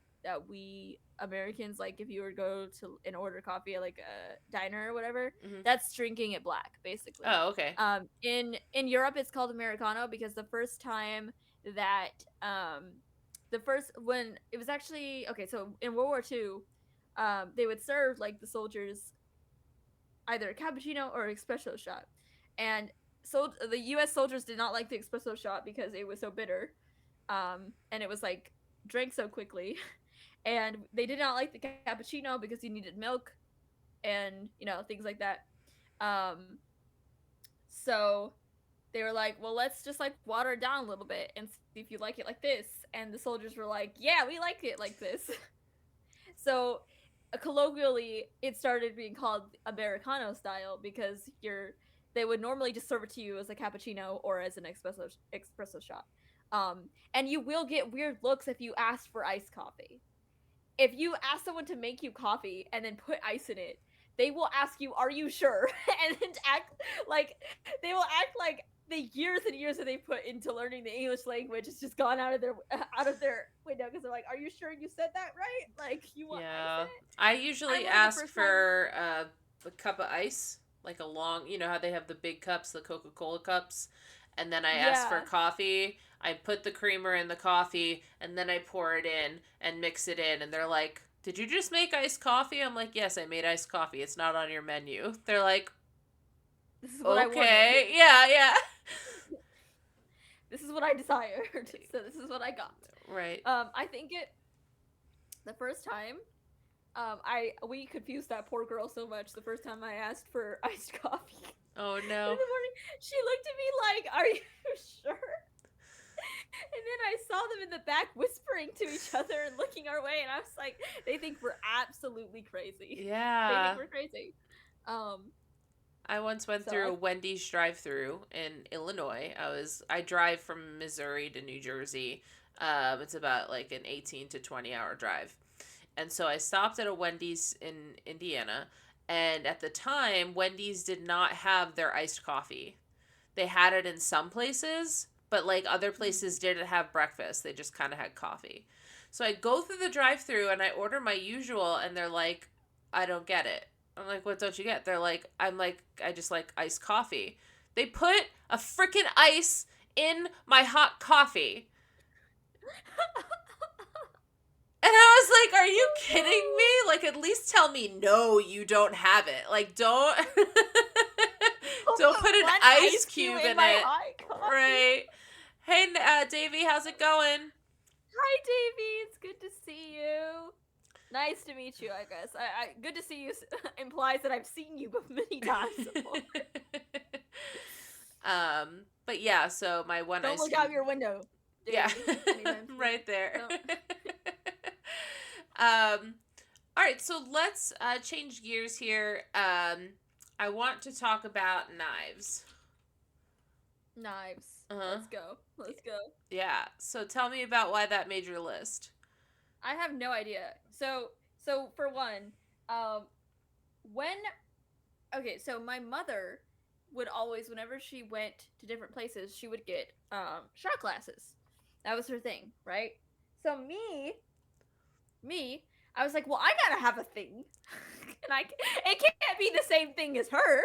Americans like, if you were to go to and order coffee at like a diner or whatever, Hmm. that's drinking it black basically. Oh, okay. In Europe it's called Americano because the first time that the first when it was actually okay, so in World War II, they would serve like the soldiers either a cappuccino or espresso shot. And so the U.S. soldiers did not like the espresso shot because it was so bitter, and it was like drank so quickly, and they did not like the cappuccino because you needed milk, and you know, things like that. Um, so they were like, well, let's just like water it down a little bit and see if you like it like this. And the soldiers were like, yeah, we like it like this. So colloquially it started being called Americano style because they would normally just serve it to you as a cappuccino or as an espresso shot. And you will get weird looks if you ask for iced coffee. If you ask someone to make you coffee and then put ice in it, they will ask you, "Are you sure?" And then act like they will act like the years and years that they put into learning the English language has just gone out of their window because they're like, "Are you sure you said that right? Like you want ice in Yeah. it?" I I usually remember the ask first time. for a cup of ice, like a long, you know how they have the big cups, the Coca-Cola cups, and then I ask for Yeah, coffee. I put the creamer in the coffee and then I pour it in and mix it in and they're like, "Did you just make iced coffee?" I'm like, "Yes, I made iced coffee. It's not on your menu." They're like, this is what I wanted. "Okay. Yeah, yeah." This is what I desired. So this is what I got. Right. I think it the first time I we confused that poor girl so much the first time I asked for iced coffee Oh in no. the morning. She looked at me like, "Are you sure?" And then I saw them in the back whispering to each other and looking our way, and I was like, "They think we're absolutely crazy. They think Yeah. we're crazy." Um, I once went So through a Wendy's drive-through in Illinois. I drive from Missouri to New Jersey. It's about like an 18 to 20-hour drive. And so I stopped at a Wendy's in Indiana, and at the time, Wendy's did not have their iced coffee. They had it in some places, but like other places didn't have breakfast. They just kind of had coffee. So I go through the drive-through and I order my usual, and they're like, "I don't get it." I'm like, "What don't you get?" They're like, "I'm like, I just like iced coffee." They put a freaking ice in my hot coffee. And I was like, "Are you kidding me? Like, at least tell me no, you don't have it. Like, don't don't put an ice cube in it, right?" Hey, Davey, how's it going? Hi, Davey. It's good to see you. Nice to meet you, I guess. Good to see you implies that I've seen you many times before. But yeah, so my one Don't ice look cube. out your window. Davey, Yeah, right there. All right, so let's change gears here. I want to talk about knives. Knives. Uh-huh. Let's go. Yeah. So tell me about why that made your list. I have no idea. So for one, when okay, so my mother would always, whenever she went to different places, she would get shot glasses. That was her thing, right? So me, I was like, well, I gotta have a thing, and it can't be the same thing as her.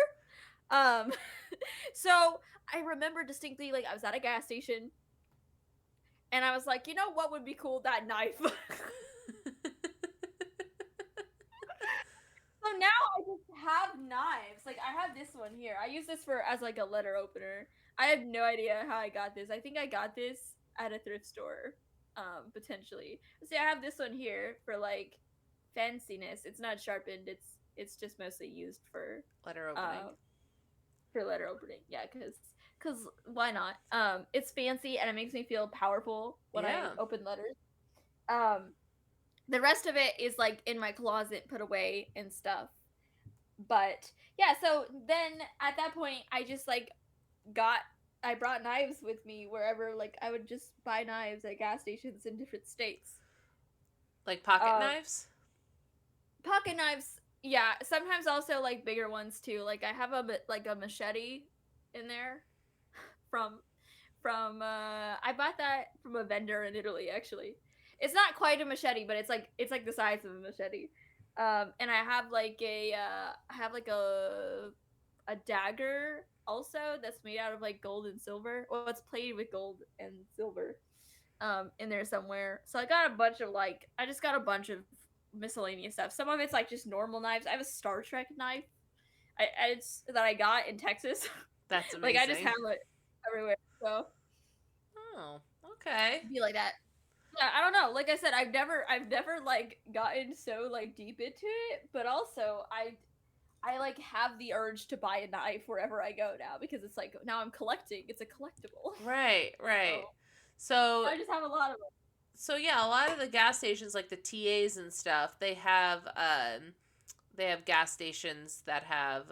So I remember distinctly, like, I was at a gas station, and I was like, you know what would be cool? That knife. So now I just have knives. Like, I have this one here. I use this as like a letter opener. I have no idea how I got this. I think I got this at a thrift store, potentially. See, I have this one here for like fanciness. It's not sharpened. It's just mostly used for Letter opening. For letter opening. Yeah, because why not? It's fancy and it makes me feel powerful when I open letters. The rest of it is like in my closet, put away and stuff. But yeah, so then at that point, I just like I brought knives with me wherever. Like, I would just buy knives at gas stations in different states. Like pocket knives? Pocket knives, yeah. Sometimes also like bigger ones too. Like, I have a machete in there from I bought that from a vendor in Italy, actually. It's not quite a machete, but it's like the size of a machete. And I have like a dagger also that's made out of like gold and silver. Well, it's plated with gold and silver. In there somewhere. So I got a bunch of I just got a bunch of miscellaneous stuff. Some of it's like just normal knives. I have a Star Trek knife. That I got in Texas. That's amazing. Like, I just have it everywhere. So. Oh, okay. Be like that. Yeah, I don't know. Like I said, I've never like gotten so like deep into it, but also I like have the urge to buy a knife wherever I go now, because it's like, now I'm collecting. It's a collectible. Right. So I just have a lot of them. So yeah, a lot of the gas stations, like the TAs and stuff, they have gas stations that have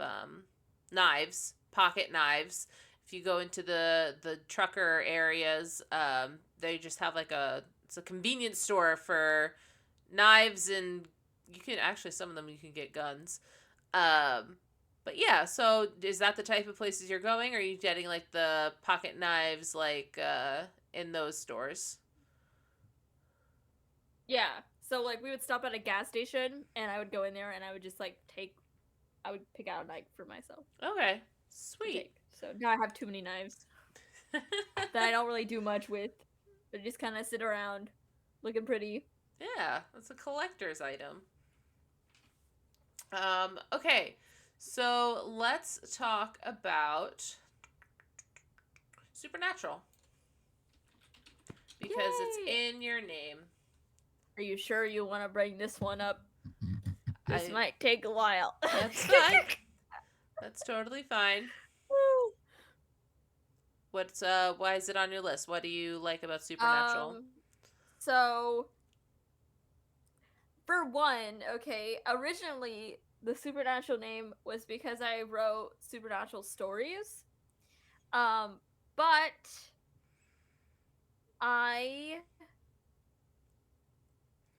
knives, pocket knives. If you go into the trucker areas, they just have it's a convenience store for knives, and you can actually, some of them you can get guns. But yeah, so is that the type of places you're going? Or are you getting like the pocket knives in those stores? Yeah. So like, we would stop at a gas station and I would go in there and I would just like I would pick out a knife for myself. Okay. Sweet. So now I have too many knives that I don't really do much with. They just kind of sit around looking pretty. Yeah, it's a collector's item. Okay. So let's talk about Supernatural. Because it's in your name. Are you sure you want to bring this one up? This might take a while. That's fine. That's totally fine. Why is it on your list? What do you like about Supernatural? So, for one, okay, originally the Supernatural name was because I wrote supernatural stories. Um, but I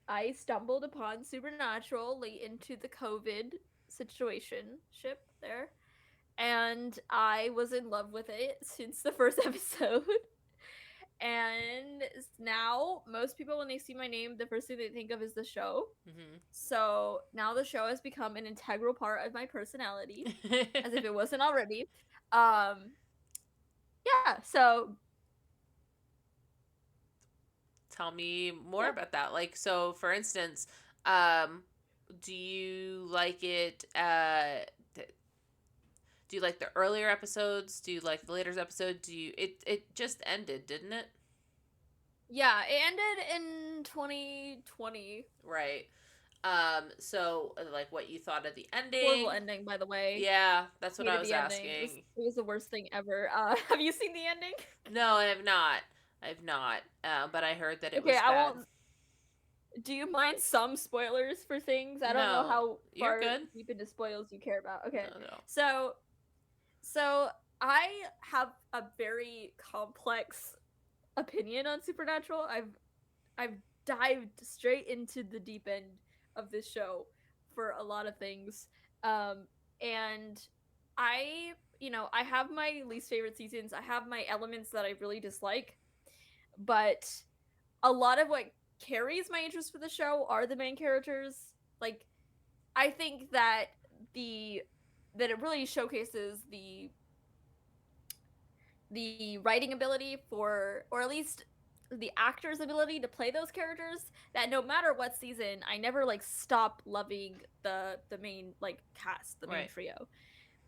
I stumbled upon Supernatural late into the COVID situation ship there, and I was in love with it since the first episode. And now most people, when they see my name, the first thing they think of is the show. So now the show has become an integral part of my personality, as if it wasn't already. Um, yeah. So Tell me more yeah, about that. Like, so for instance, um, do you like it? Do you like the earlier episodes? Do you like the later episode? Do you? It just ended, didn't it? yeah. It ended in 2020. Right. So like what you thought of the Horrible ending? ending, by the way. Yeah, that's what I Hated was the ending. asking. It was the worst thing ever. Have you seen the ending? No, I have not. I've not. But I heard that it Okay, was I bad. won't. Do you mind some spoilers for things? I don't know No, how you're far good. deep into spoils you care about. No, Okay, no. so so I have a very complex opinion on Supernatural. I've dived straight into the deep end of this show for a lot of things. And I have my least favorite seasons. I have my elements that I really dislike, but a lot of what carries my interest for the show are the main characters. Like, I think that the that it really showcases the writing ability for, or at least the actor's ability to play those characters, that no matter what season, I never like stop loving the main like cast, the main Right. trio.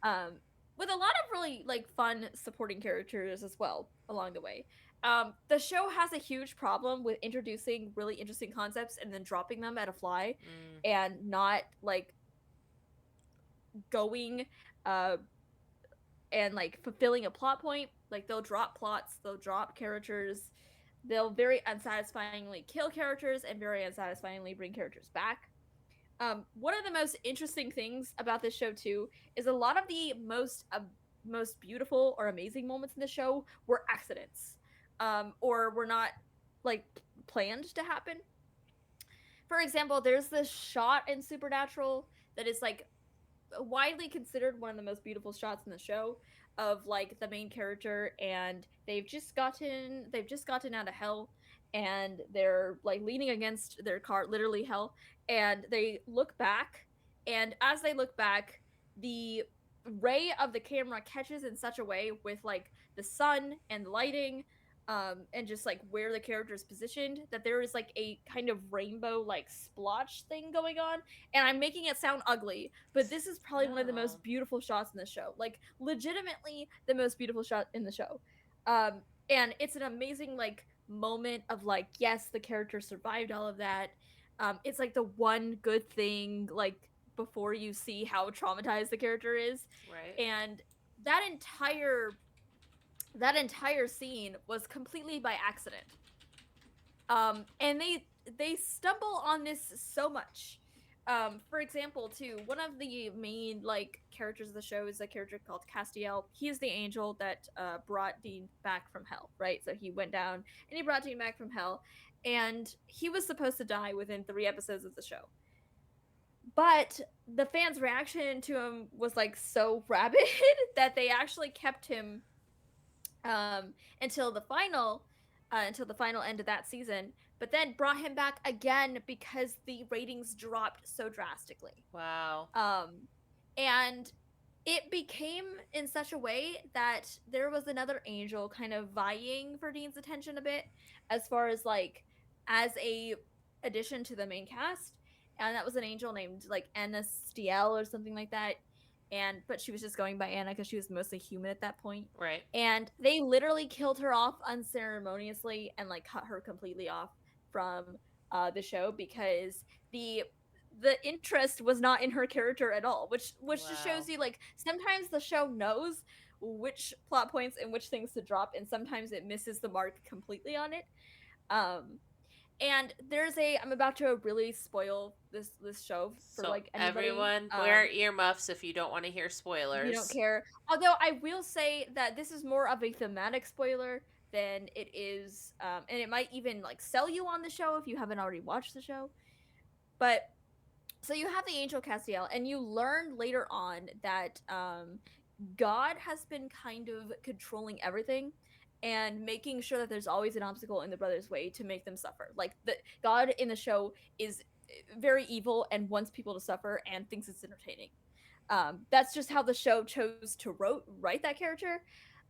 Um with a lot of really like fun supporting characters as well along the way. The show has a huge problem with introducing really interesting concepts and then dropping them at a fly, Mm, and not like going uh and like fulfilling a plot point. Like, they'll drop plots, they'll drop characters, they'll very unsatisfyingly kill characters and very unsatisfyingly bring characters back. One of the most interesting things about this show too is a lot of the most beautiful or amazing moments in the show were accidents, or were not like planned to happen. For example, there's this shot in Supernatural that is like widely considered one of the most beautiful shots in the show, of like the main character, and they've just gotten out of hell, and they're like leaning against their car, literally hell, and they look back, and as they look back, the ray of the camera catches in such a way with like the sun and the lighting, and just like where the character is positioned, that there is like a kind of rainbow like splotch thing going on. And I'm making it sound ugly, but this is probably one of the no. most beautiful shots in the show. Like, legitimately the most beautiful shot in the show. And it's an amazing like moment of like, yes, the character survived all of that. It's like the one good thing, like, before you see how traumatized the character is. Right. And that entire scene was completely by accident. And they stumble on this so much. For example, too, one of the main like characters of the show is a character called Castiel. He's the angel that brought Dean back from hell, right? So he went down and he brought Dean back from hell, and he was supposed to die within 3 episodes of the show. But the fans' reaction to him was like so rabid that they actually kept him um, until the final until the final end of that season, but then brought him back again because the ratings dropped so drastically. Wow. Um, and it became in such a way that there was another angel kind of vying for Dean's attention a bit, as far as like as a addition to the main cast, and that was an angel named like Anna Stiel or something like that. And but she was just going by Anna because she was mostly human at that point. Right. And they literally killed her off unceremoniously and like cut her completely off from the show, because the interest was not in her character at all, which just Wow. shows you like sometimes the show knows which plot points and which things to drop, and sometimes it misses the mark completely on it. um And there's a I'm about to really spoil this show for So like anybody. everyone wear earmuffs if you don't want to hear If you don't spoilers. care. Although I will say that this is more of a thematic spoiler than it is, and it might even like sell you on the show if you haven't already watched the show. But so you have the angel Castiel, and you learn later on that God has been kind of controlling everything and making sure that there's always an obstacle in the brothers' way to make them suffer. Like the God in the show is very evil and wants people to suffer and thinks it's entertaining. That's just how the show chose to write that character.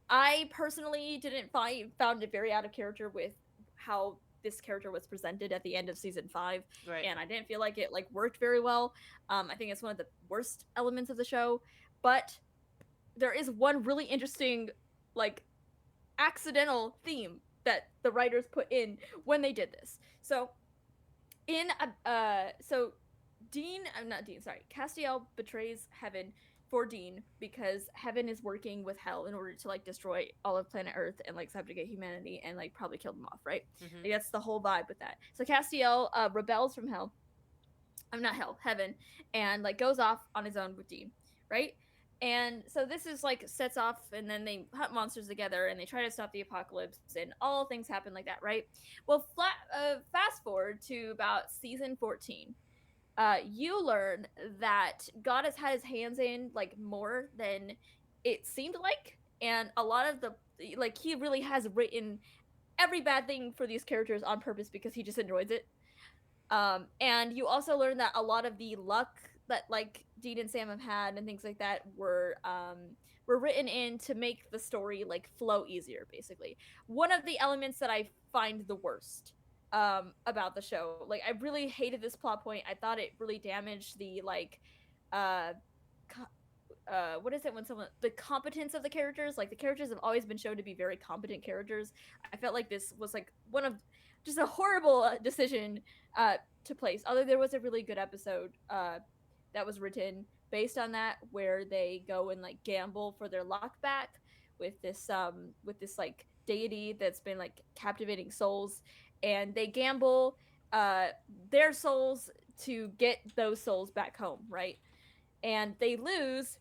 I personally didn't found it very out of character with how this character was presented at the end of season 5, Right. and I didn't feel like it like worked very well. I think it's one of the worst elements of the show, but there is one really interesting like accidental theme that the writers put in when they did this. So in so Dean, I'm not Dean, sorry. Castiel betrays Heaven for Dean because Heaven is working with Hell in order to like destroy all of planet Earth and like subjugate humanity and like probably kill them off, right? Mm-hmm. Like, that's the whole vibe with that. So Castiel rebels from Hell. I'm not Hell, Heaven, and like goes off on his own with Dean, right? And so this is like sets off, and then they hunt monsters together, and they try to stop the apocalypse, and all things happen like that, right? Well, fast forward to about season 14. You learn that God has had his hands in like more than it seemed like, and a lot of the like he really has written every bad thing for these characters on purpose because he just enjoys it. And you also learn that a lot of the luck that like Dean and Sam have had and things like that were written in to make the story like flow easier, basically. One of the elements that I find the worst about the show, like I really hated this plot point. I thought it really damaged the like uh what is it when someone the competence of the characters, like the characters have always been shown to be very competent characters. I felt like this was like one of just a horrible decision uh to place, although there was a really good episode that was written based on that where they go and like gamble for their luck back with this like deity that's been like captivating souls, and they gamble uh their souls to get those souls back home, right? And they lose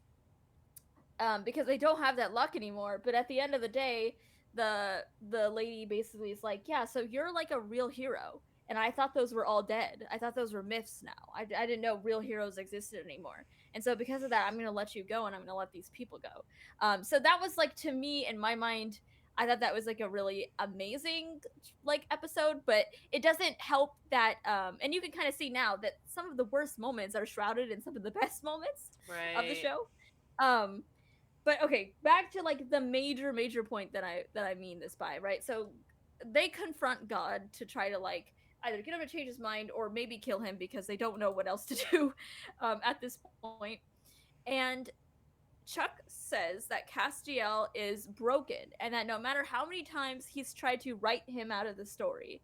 because they don't have that luck anymore. But at the end of the day, the lady basically is like, yeah, so you're like a real hero, and I thought those were all dead. I thought those were myths now. I didn't know real heroes existed anymore. And so because of that, I'm gonna let you go, and I'm gonna let these people go. So that was like to me in my mind. I thought that was like a really amazing like episode, but it doesn't help that and you can kind of see now that some of the worst moments are shrouded in some of the best moments of the Right. show. Um but okay, back to like the major point that I mean this by, right? So they confront God to try to like either get him to change his mind or maybe kill him because they don't know what else to do at this point. And Chuck says that Castiel is broken and that no matter how many times he's tried to write him out of the story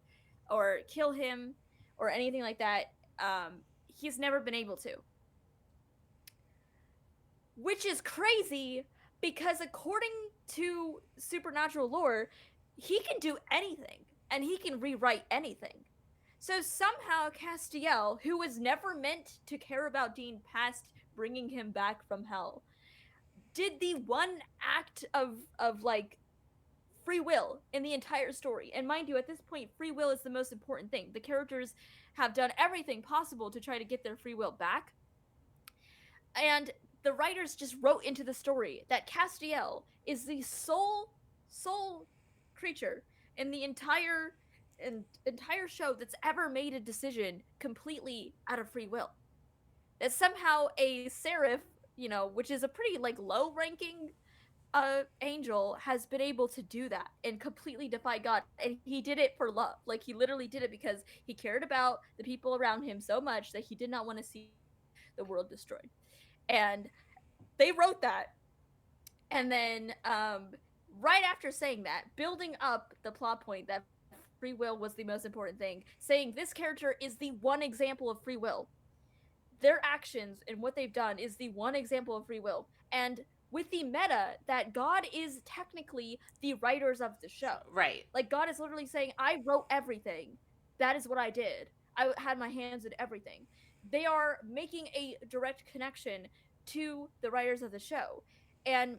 or kill him or anything like that, he's never been able to, which is crazy because according to supernatural lore, he can do anything and he can rewrite anything. So somehow Castiel, who was never meant to care about Dean past bringing him back from hell, did the one act of like free will in the entire story. And mind you, at this point, free will is the most important thing. The characters have done everything possible to try to get their free will back, and the writers just wrote into the story that Castiel is the sole creature in the entire show that's ever made a decision completely out of free will. That somehow a seraph, which is a pretty like low ranking angel, has been able to do that and completely defy God, and he did it for love. Like he literally did it because he cared about the people around him so much that he did not want to see the world destroyed. And they wrote that, and then right after saying that, building up the plot point that free will was the most important thing, saying this character is the one example of free will. Their actions and what they've done is the one example of free will. And with the meta that God is technically the writers of the show. Right. Like God is literally saying, I wrote everything that is what I did. I had my hands in everything. They are making a direct connection to the writers of the show. And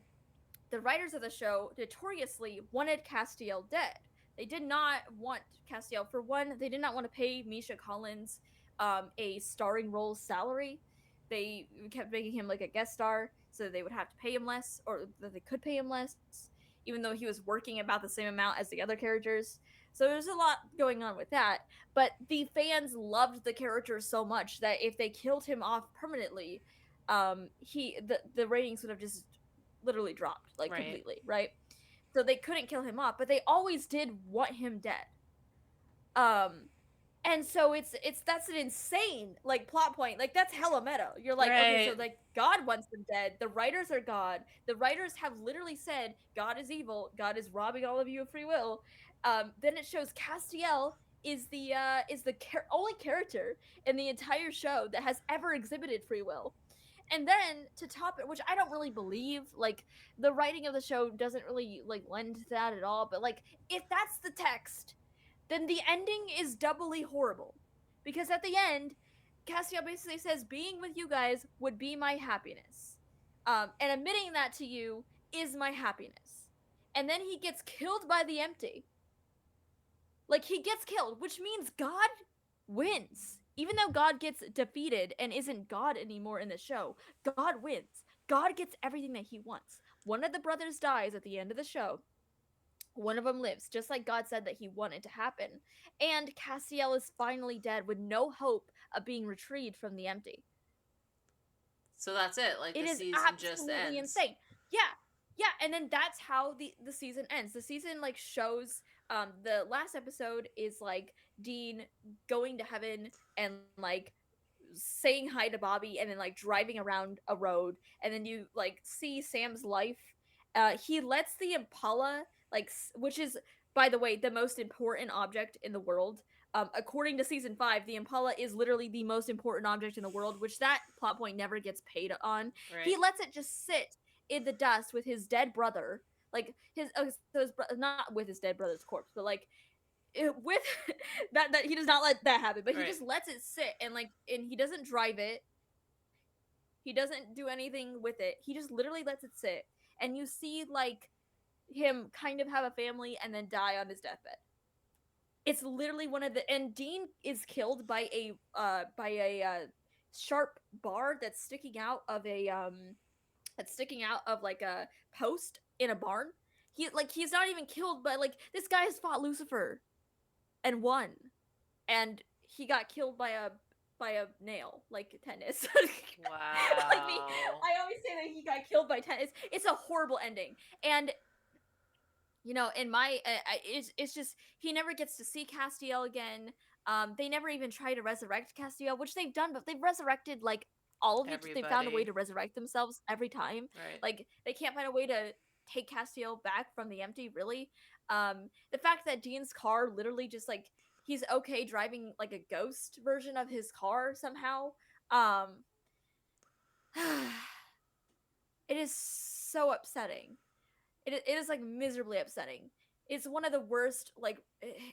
the writers of the show notoriously wanted Castiel dead. They did not want Castiel. For one, they did not want to pay Misha Collins a starring role salary. They kept making him like a guest star, so they would have to pay him less, or that they could pay him less, even though he was working about the same amount as the other characters. So there's a lot going on with that. But the fans loved the character so much that if they killed him off permanently, the ratings would have just literally dropped like Right. completely, right? So they couldn't kill him off, but they always did want him dead. Um and so it's that's an insane like plot point. Like that's hella meta. You're like, okay, so Right. like God wants them dead. The writers are God. The writers have literally said God is evil. God is robbing all of you of free will. Then it shows Castiel is the only character in the entire show that has ever exhibited free will. And then to top it, which I don't really believe, like the writing of the show doesn't really like lend to that at all, but like if that's the text, then the ending is doubly horrible. Because at the end, Castiel basically says, being with you guys would be my happiness. And admitting that to you is my happiness. And then he gets killed by the empty. Like, he gets killed, which means God wins. Even though God gets defeated and isn't God anymore in the show, God wins. God gets everything that he wants. One of the brothers dies at the end of the show, one of them lives, just like God said that he wanted to happen. And Castiel is finally dead with no hope of being retrieved from the empty. So that's it. Like It the is season just absolutely ends. insane. Yeah. Yeah, and then that's how the season ends. The season like shows the last episode is like Dean going to heaven and like saying hi to Bobby and then like driving around a road, and then you like see Sam's life. He lets the Impala like which is, by the way, the most important object in the world. According to season 5, the Impala is literally the most important object in the world, which that plot point never gets paid on. He Right. lets it just sit in the dust with his dead brother, like his so his not with his dead brother's corpse, but like with that he does not let that happen, but he Right. just lets it sit, and he doesn't drive it, he doesn't do anything with it, he just literally lets it sit, and you see like him kind of have a family and then die on his deathbed. It's literally one of the, and Dean is killed by a sharp bar that's sticking out of like a post in a barn. He's not even killed, but like this guy has fought Lucifer and won, and he got killed by a nail, like tennis. Like me, Wow. I always say that he got killed by tennis. It's a horrible ending, and in my it's just he never gets to see Castiel again. They never even try to resurrect Castiel, which they've done, but they've resurrected like all of it. They found a way Everybody. to resurrect themselves every time. Right. Like they can't find a way to take Castiel back from the empty. Really, the fact that Dean's car literally just like he's okay driving like a ghost version of his car somehow. Um, it is so upsetting. It is like miserably upsetting. It's one of the worst like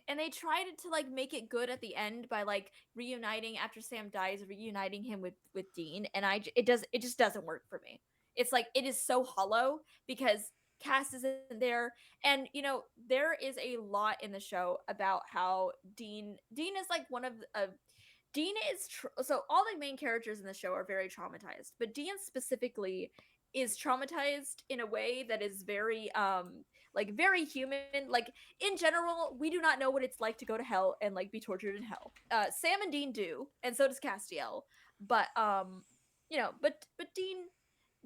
and they tried to like make it good at the end by like reuniting after Sam dies, reuniting him with Dean, and it just doesn't work for me. It's like it is so hollow because Cass isn't there, and there is a lot in the show about how Dean is like one of Dean is so all the main characters in the show are very traumatized, but Dean specifically is traumatized in a way that is very like very human. Like in general, we do not know what it's like to go to hell and like be tortured in hell. Sam and Dean do, and so does Castiel. But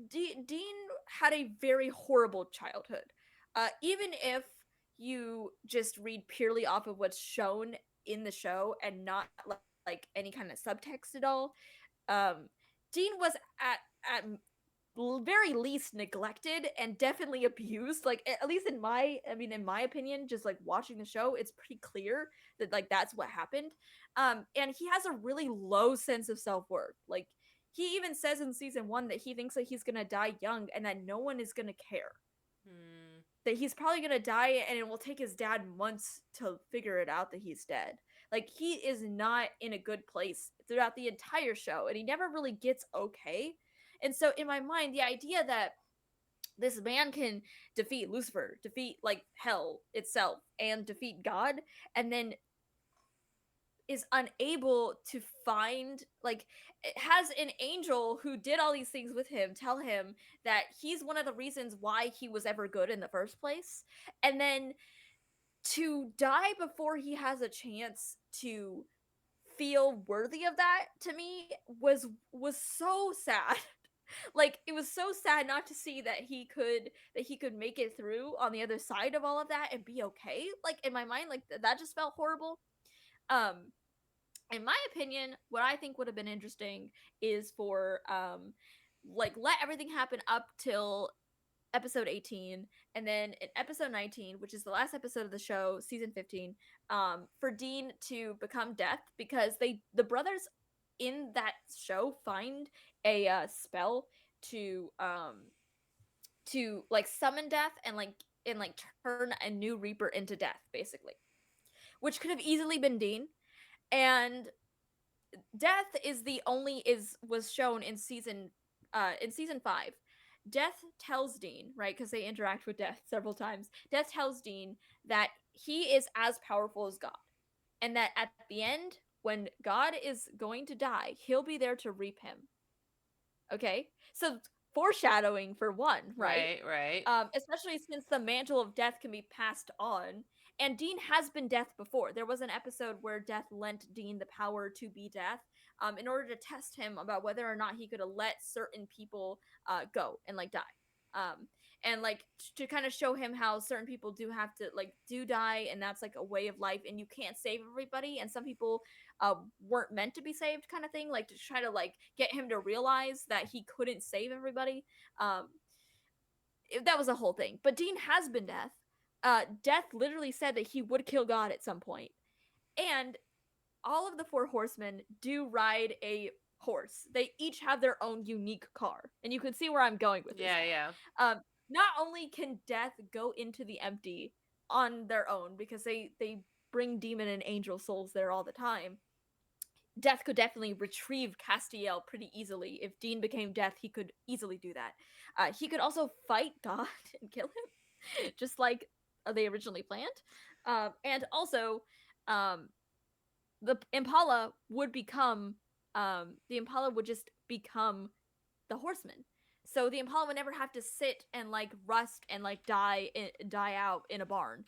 Dean had a very horrible childhood. Even if you just read purely off of what's shown in the show and not like any kind of subtext at all, um, Dean was at very least neglected and definitely abused. Like at least in my opinion, just like watching the show, it's pretty clear that like that's what happened. And he has a really low sense of self-worth. Like he even says in season 1 that he thinks that he's gonna die young and that no one is gonna care. Hmm. that he's probably gonna die, and it will take his dad months to figure it out that he's dead. Like, he is not in a good place throughout the entire show, and he never really gets okay. And so in my mind, the idea that this man can defeat Lucifer, defeat like hell itself, and defeat God, and then is unable to find, like, it has an angel who did all these things with him tell him that he's one of the reasons why he was ever good in the first place, and then to die before he has a chance to feel worthy of that, to me was so sad. Like, it was so sad not to see that he could make it through on the other side of all of that and be okay. Like, in my mind, like, that just felt horrible. um in my opinion, what I think would have been interesting is for like, let everything happen up till episode 18, and then in episode 19, which is the last episode of the show, season 15, for Dean to become Death, because the brothers in that show find a spell to like summon Death and like turn a new Reaper into Death, basically, which could have easily been Dean. And Death is the only is was shown in season 5. Death tells Dean, right, because they interact with Death several times. Death tells Dean that he is as powerful as God, and that at the end, when God is going to die, he'll be there to reap him. Okay? So foreshadowing for one, right? Right, right. Especially since the mantle of Death can be passed on. And Dean has been Death before. There was an episode where Death lent Dean the power to be Death, in order to test him about whether or not he could let certain people go and like die. Um, and like to kind of show him how certain people do have to like do die, and that's like a way of life, and you can't save everybody, and some people weren't meant to be saved, kind of thing. Like, to try to like get him to realize that he couldn't save everybody. Um, that was a whole thing. But Dean has been Death. Death literally said that he would kill God at some point. And all of the four horsemen do ride a horse. They each have their own unique car. And you can see where I'm going with this Yeah, yeah. now. Not only can Death go into the empty on their own, because they bring demon and angel souls there all the time, Death could definitely retrieve Castiel pretty easily. If Dean became Death, he could easily do that. He could also fight God and kill him, just like they originally planned. And also, um, the Impala would become the Impala would just become the Horseman. So the Impala would never have to sit and like rust and like die out in a barn,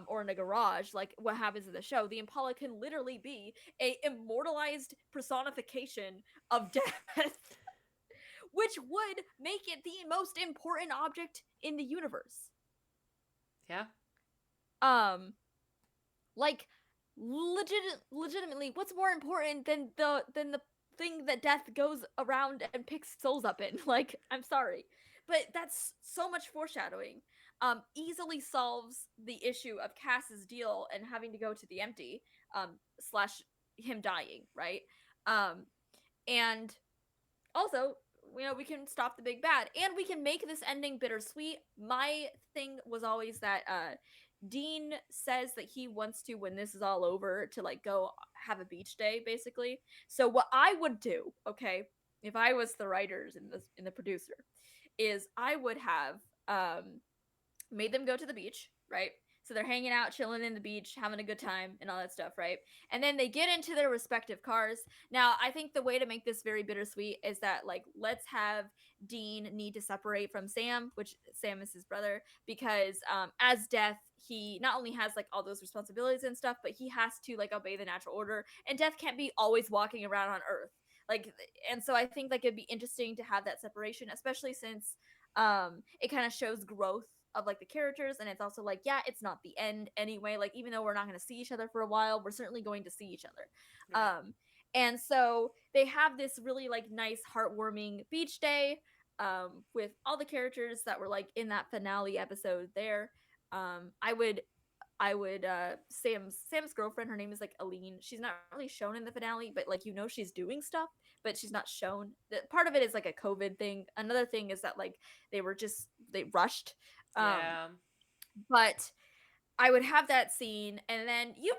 or in a garage like what happens in the show. The Impala can literally be a immortalized personification of death, which would make it the most important object in the universe. Yeah. Like, legitimately, what's more important than the thing that Death goes around and picks souls up in? Like, I'm sorry, but that's so much foreshadowing. Easily solves the issue of Cass's deal and having to go to the empty, slash him dying, right? And also, we can stop the big bad, and we can make this ending bittersweet. My thing was always that Dean says that he wants to, when this is all over, to like go have a beach day, basically. So what I would do, okay, if I was the writers in the producer, is I would have made them go to the beach, right? So they're hanging out, chilling in the beach, having a good time, and all that stuff, right? And then they get into their respective cars. Now, I think the way to make this very bittersweet is that, like, let's have Dean need to separate from Sam, which Sam is his brother, because as Death, he not only has like all those responsibilities and stuff, but he has to like obey the natural order, and Death can't be always walking around on Earth. Like, and so I think like it'd be interesting to have that separation, especially since it kind of shows growth of like the characters, and it's also like, yeah, it's not the end anyway. Like, even though we're not going to see each other for a while, we're certainly going to see each other. Right. And so they have this really like nice heartwarming beach day, with all the characters that were like in that finale episode there. I would Sam's girlfriend, her name is like Aline. She's not really shown in the finale, but like, she's doing stuff, but she's not shown. Part of it is like a COVID thing. Another thing is that like they rushed. Um Yeah. But I would have that scene, and then you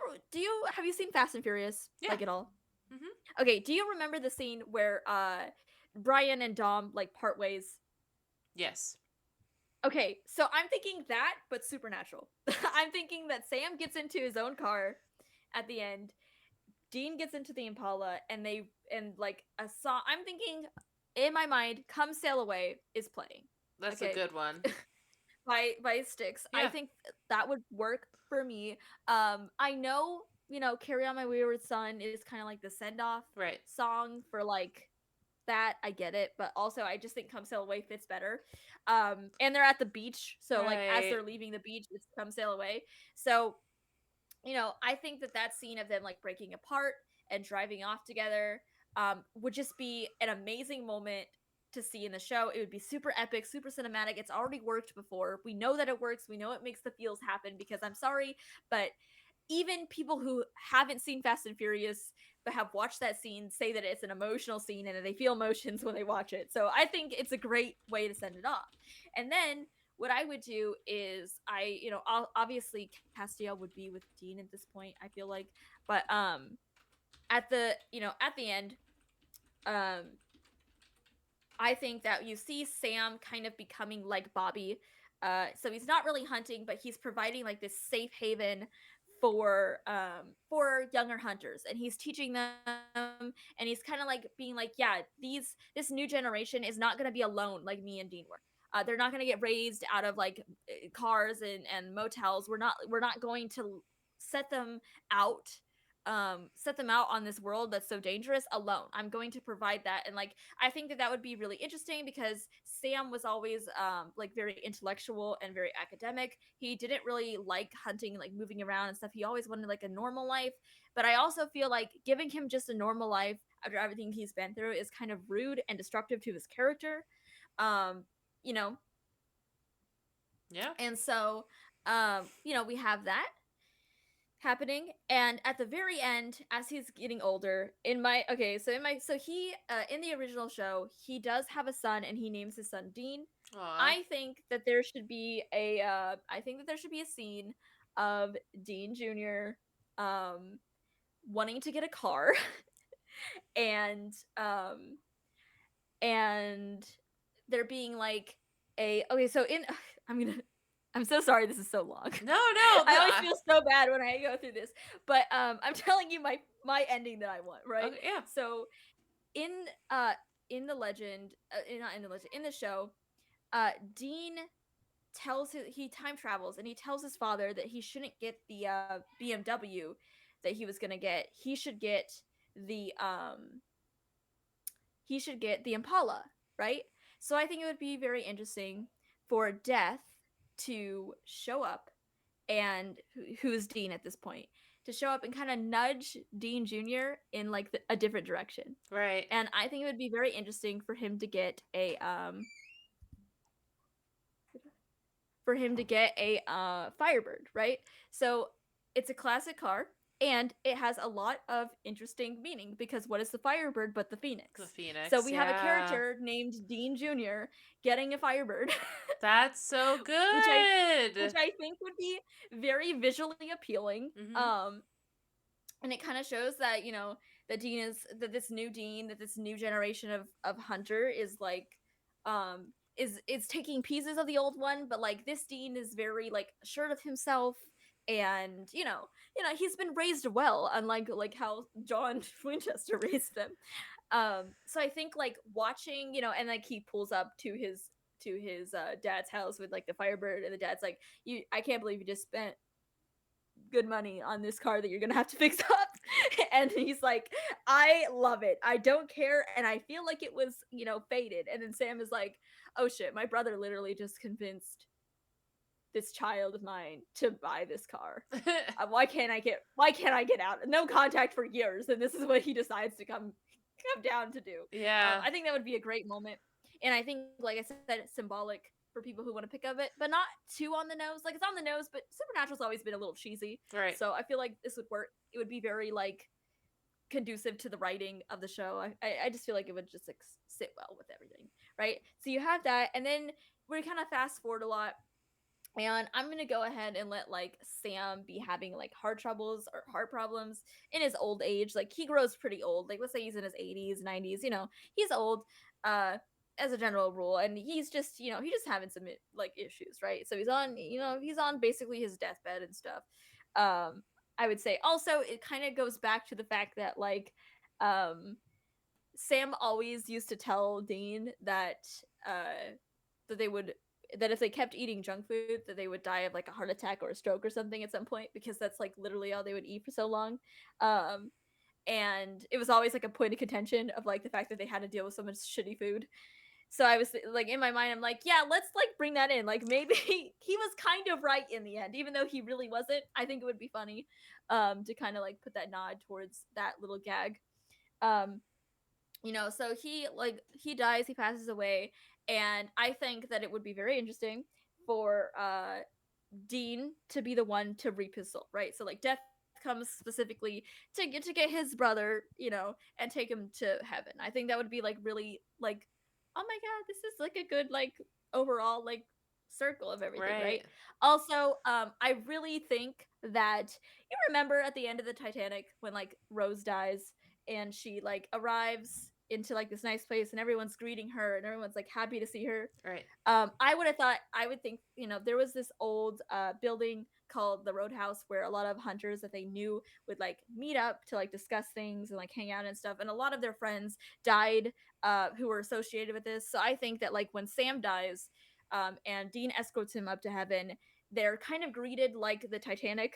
have you seen Fast and Furious Yeah. like at all? Mm-hmm. Okay, do you remember the scene where Brian and Dom like part ways? Yes. Okay, so I'm thinking that, but supernatural. I'm thinking that Sam gets into his own car at the end. Dean gets into the Impala, and like a song. I'm thinking in my mind, "Come Sail Away" is playing. That's a Okay, good one. by Styx. I Yeah. think that would work for me. I know, "Carry On My Wayward Son" is kind of like the send off Right. song for like that. I get it, but also I just think "Come Sail Away" fits better. And they're at the beach, so like as Right. they're leaving the beach, it's "Come Sail Away." So I think that that scene of them like breaking apart and driving off together would just be an amazing moment to see in the show. It would be super epic, super cinematic. It's already worked before. We know that it works. We know it makes the feels happen because I'm sorry, but even people who haven't seen Fast and Furious but have watched that scene say that it's an emotional scene and that they feel emotions when they watch it. So I think it's a great way to send it off. And then what I would do is obviously Castiel would be with Dean at this point, I feel like. But at the end, um I think that you see Sam kind of becoming like Bobby. So he's not really hunting, but he's providing like this safe haven for younger hunters, and he's teaching them, and he's kind of like being like, yeah, this new generation is not going to be alone like me and Dean were. They're not going to get raised out of like cars and motels. We're not going to set them out set them out on this world that's so dangerous alone. I'm going to provide that. And like I think that that would be really interesting because Sam was always like very intellectual and very academic. He didn't really like hunting, like moving around and stuff. He always wanted like a normal life. But I also feel like giving him just a normal life after everything he's been through is kind of rude and destructive to his character. Um, you know, Yeah. and so we have that happening, and at the very end as he's getting older, so he in the original show he does have a son and he names his son Dean. Aw. I think that there should be a scene of Dean Jr. um wanting to get a car and and there being like a okay so in I'm so sorry this is so long. No, no. I always feel so bad when I go through this, but I'm telling you my ending that I want, right? Okay, yeah. So in uh in the legend, not in the legend, in the show, Dean he time travels and he tells his father that he shouldn't get the BMW that he was gonna get. The um he should get the Impala, right? So I think it would be very interesting for Death to show up, and who's Dean at this point, to show up and kind of nudge Dean Jr. in like a different direction. Right. And I think it would be very interesting for him to get a Firebird, right? So it's a classic car, and it has a lot of interesting meaning because what is the Firebird but the The Phoenix? So Phoenix, we have a yeah. character named Dean Jr. getting a Firebird, That's so which good. I think would be very visually appealing. Mm-hmm. And it kind of shows that that this new generation of hunter is like is taking pieces of the old one, but like this Dean is very like assured of himself, and he's been raised well, unlike like how John Winchester raised them. So I think like watching, and like he pulls up to his dad's house with like the Firebird, and the dad's like, I can't believe you just spent good money on this car that you're gonna have to fix up. And he's like, I love it, I don't care, and I feel like it was faded. And then Sam is like, oh shit, my brother literally just convinced this child of mine to buy this car. Why can't I get out? No contact for years, and this is what he decides to come down to do. Yeah. I think that would be a great moment, and I think, like I said, it's symbolic for people who want to pick up it, but not too on the nose. Like it's on the nose, but Supernatural's always been a little cheesy, Right. so I feel like this would work. It would be very like conducive to the writing of the show. I just feel like it would just like sit well with everything, right? So you have that, and then we kind of fast forward a lot And I'm gonna go ahead and let like Sam be having like heart troubles or heart problems in his old age. Like he grows pretty old. Like let's say he's in his 80s, 90s. You know, he's old. Uh, as a general rule, and he's just he's just having some like issues, right? So he's on basically his deathbed and stuff. Um, I would say also it kind of goes back to the fact that like um Sam always used to tell Dean that they would that if they kept eating junk food that they would die of like a heart attack or a stroke or something at some point because that's like literally all they would eat for so long. Um and it was always like a point of contention of like the fact that they had to deal with so much shitty food. So I was like in my mind I'm like, yeah, let's like bring that in. Like maybe he was kind of right in the end even though he really wasn't. I think it would be funny to kind of like put that nod towards that little gag. Um so he dies, he passes away, and I think that it would be very interesting for Dean to be the one to reap his soul, right? So like death comes specifically to get his brother, and take him to heaven. I think that would be like really like, oh my god, this is like a good like overall like circle of everything, right? Right. Also, I really think that you remember at the end of the Titanic when like Rose dies and she like arrives into like this nice place and everyone's greeting her and everyone's like happy to see her. Right. I would think, there was this old building called the Roadhouse where a lot of hunters that they knew would like meet up to like discuss things and like hang out and stuff. And a lot of their friends died who were associated with this. So I think that like when Sam dies and Dean escorts him up to heaven, they're kind of greeted like the Titanic,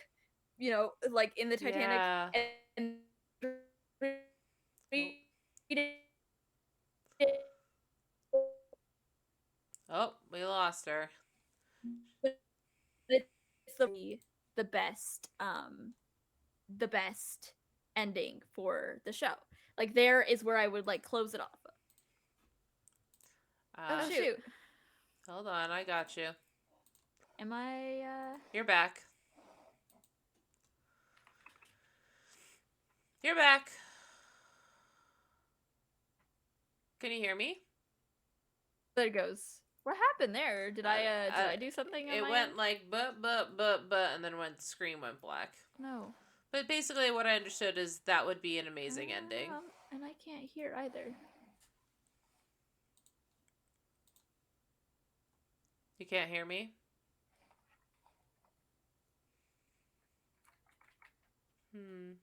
like in the Titanic, Yeah. and Oh. greeted Oh, we lost her. it's the best ending for the show. Like there is where I would like close it off. Oh Uh, shoot. hold on, I got you. Am I You're back. You're back. Can you hear me? there it goes. What happened there? Did I do something on It my went end? like and then when the screen went black. No. But basically, what I understood is that would be an amazing ending. And I can't hear either. You can't hear me? Hmm.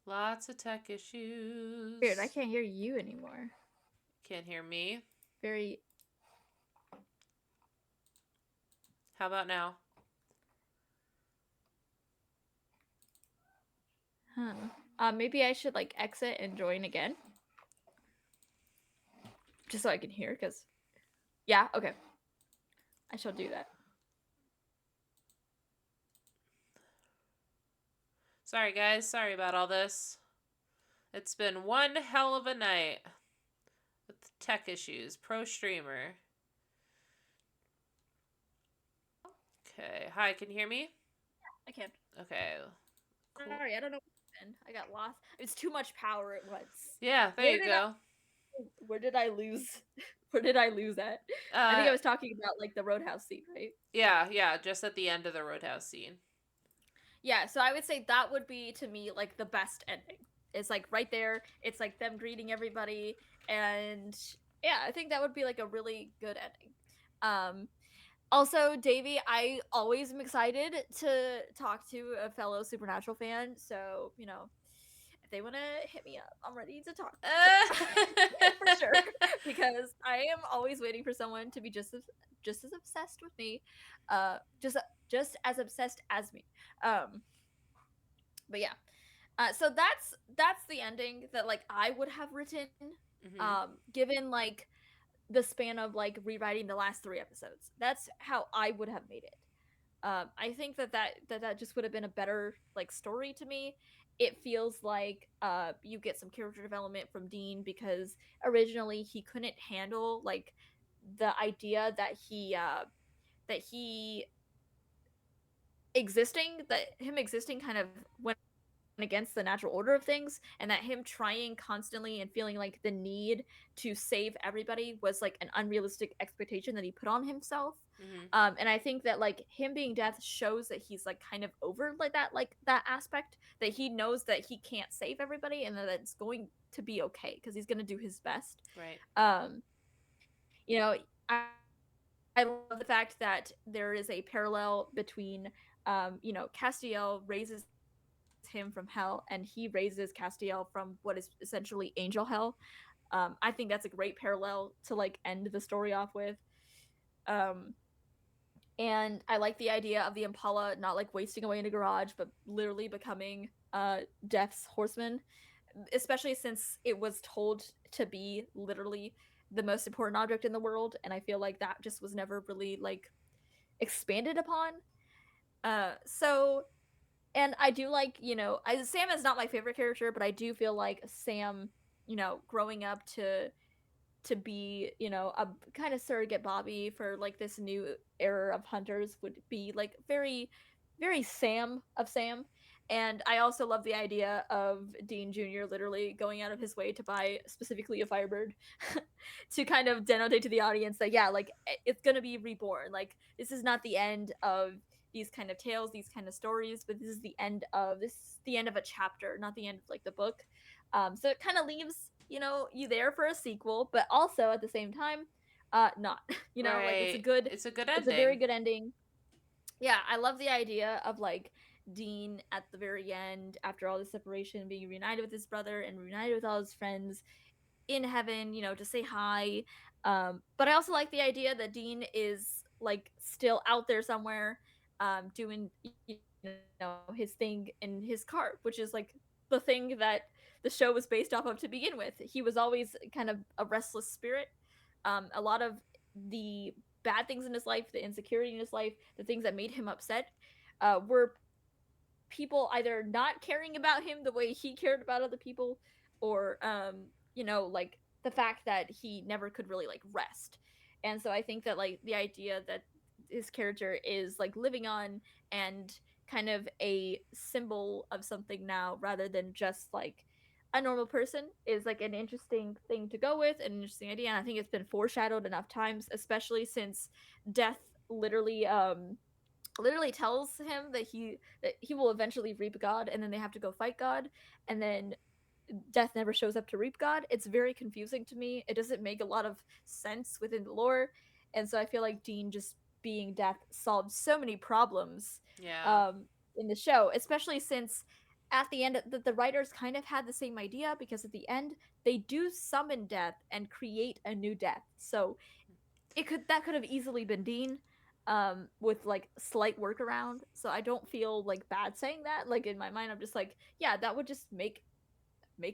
Lots of tech Weird, I issues. can't hear you anymore. Can't hear me? Very How about now? maybe I should like exit and join again. Just so I can hear, because yeah, okay. I shall do that. Sorry, guys. Sorry about all this. It's been one hell of a night with tech issues. Pro streamer. Okay. Hi, can you hear me? I can. Okay. Cool. Sorry, I don't know what happened. I got lost. It's too much power at once. Yeah, there Where you did go. where did I lose? Where did I lose at? I think Uh, I was talking about like the Roadhouse scene, right? yeah, just at the end of the Roadhouse scene. Yeah, so I would say that would be to me like the best ending. It's like right there. It's like them greeting everybody, and yeah, I think that would be like a really good ending. Um, Also, Davey, I always am excited to talk to a fellow Supernatural fan. So, if they want to hit me up, I'm ready to talk to them for sure. Because I am always waiting for someone to be just as obsessed with me, just as obsessed as me. Um, but yeah, so that's the ending that like I would have written. Mm-hmm. Given like the span of like rewriting the last 3 episodes. That's how I would have made it. I think that just would have been a better like story to me. It feels like you get some character development from Dean because originally he couldn't handle like the idea that he existing that him existing kind of went against the natural order of things, and that him trying constantly and feeling like the need to save everybody was like an unrealistic expectation that he put on himself. Mm-hmm. And I think that like him being death shows that he's like kind of over like that aspect, that he knows that he can't save everybody and that it's going to be okay because he's going to do his best. Right. um you know, I love the fact that there is a parallel between Castiel raises him from hell and he raises Castiel from what is essentially angel hell. I think that's a great parallel to like end the story off with. um and I like the idea of the Impala not like wasting away in a garage, but literally becoming Death's horseman, especially since it was told to be literally the most important object in the world, and I feel like that just was never really like expanded upon. So and I do like, Sam is not my favorite character, but I do feel like Sam, growing up to be, a kind of surrogate Bobby for like this new era of hunters would be like very, very Sam of Sam. And I also love the idea of Dean Jr. literally going out of his way to buy specifically a Firebird to kind of denote to the audience that, yeah, like it's going to be reborn. Like, this is not the end of these kind of tales, these kind of stories, but this is the end of a chapter, not the end of like the book. So it kind of leaves, you there for a sequel, but also at the same time, not. Like Right. It's a good it's a very ending. good ending. Yeah, I love the idea of like Dean at the very end, after all the separation, being reunited with his brother and reunited with all his friends in heaven, to say hi. But I also like the idea that Dean is like still out there somewhere, doing his thing in his car, which is like the thing that the show was based off of to begin with. He was always kind of a restless spirit. A lot of the bad things in his life, the insecurity in his life, the things that made him upset, were people either not caring about him the way he cared about other people, or like the fact that he never could really like rest. And so I think that like the idea that his character is like living on and kind of a symbol of something now rather than just like a normal person is like an interesting thing to go with, an interesting idea. And I think it's been foreshadowed enough times, especially since Death literally literally tells him that he will eventually reap God, and then they have to go fight God, and then Death never shows up to reap God. It's very confusing to me. It doesn't make a lot of sense within the lore, and so I feel like Dean just being Death solved so many problems Yeah. um, in the show, especially since at the end the writers kind of had the same idea, because at the end they do summon Death and create a new Death. So that could have easily been Dean, with like slight workaround. So I don't feel like bad saying that. Like in my mind, I'm just like, yeah, that would just make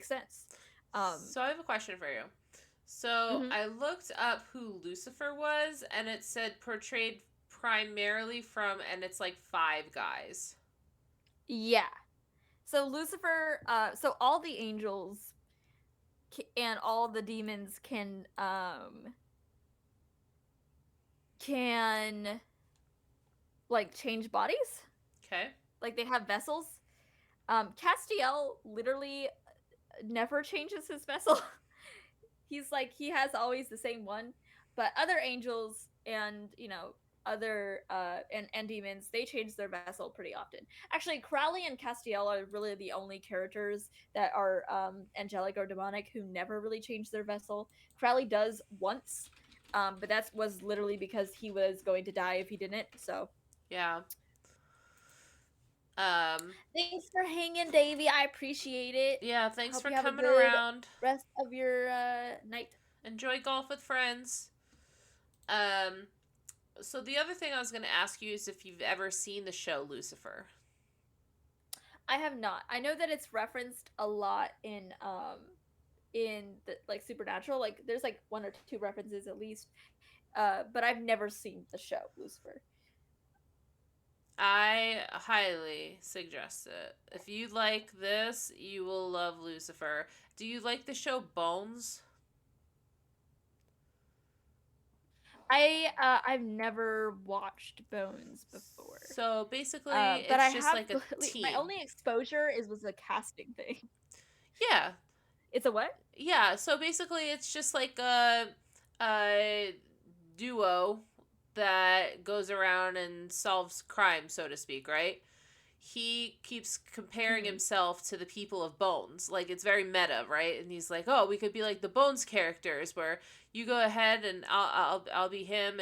sense. Um, So I have a question for you. So mhm. I looked up who Lucifer was, and it said portrayed primarily from, and it's like five guys. Yeah. So Lucifer, so all the angels and all the demons can like change bodies. Okay. Like they have vessels. Castiel literally never changes his vessel. He's like he has always the same one, but other angels and other and demons, they change their vessel pretty often. Actually, Crowley and Castiel are really the only characters that are angelic or demonic who never really change their vessel. Crowley does once, but that was literally because he was going to die if he didn't. So Yeah. Um. thanks for hanging, Davy. I appreciate it. Yeah. Thanks Hope for you have a coming good around. rest of your night. Enjoy golf with friends. Um. So the other thing I was going to ask you is if you've ever seen the show Lucifer. I have not. I know that it's referenced a lot in the like Supernatural. Like there's like one or two references at least. But I've never seen the show Lucifer. I highly suggest it. If you like this, you will love Lucifer. Do you like the show Bones? I've never watched Bones before. So basically, But I it's just have like a my team. only exposure was a casting thing. Yeah, It's a what? yeah. So basically, it's just like a duo that goes around and solves crime, so to speak, right? He keeps comparing Mm-hmm. himself to the people of Bones. Like, it's very meta, right? And he's like, "Oh, we could be like the Bones characters, where you go ahead and I'll be him,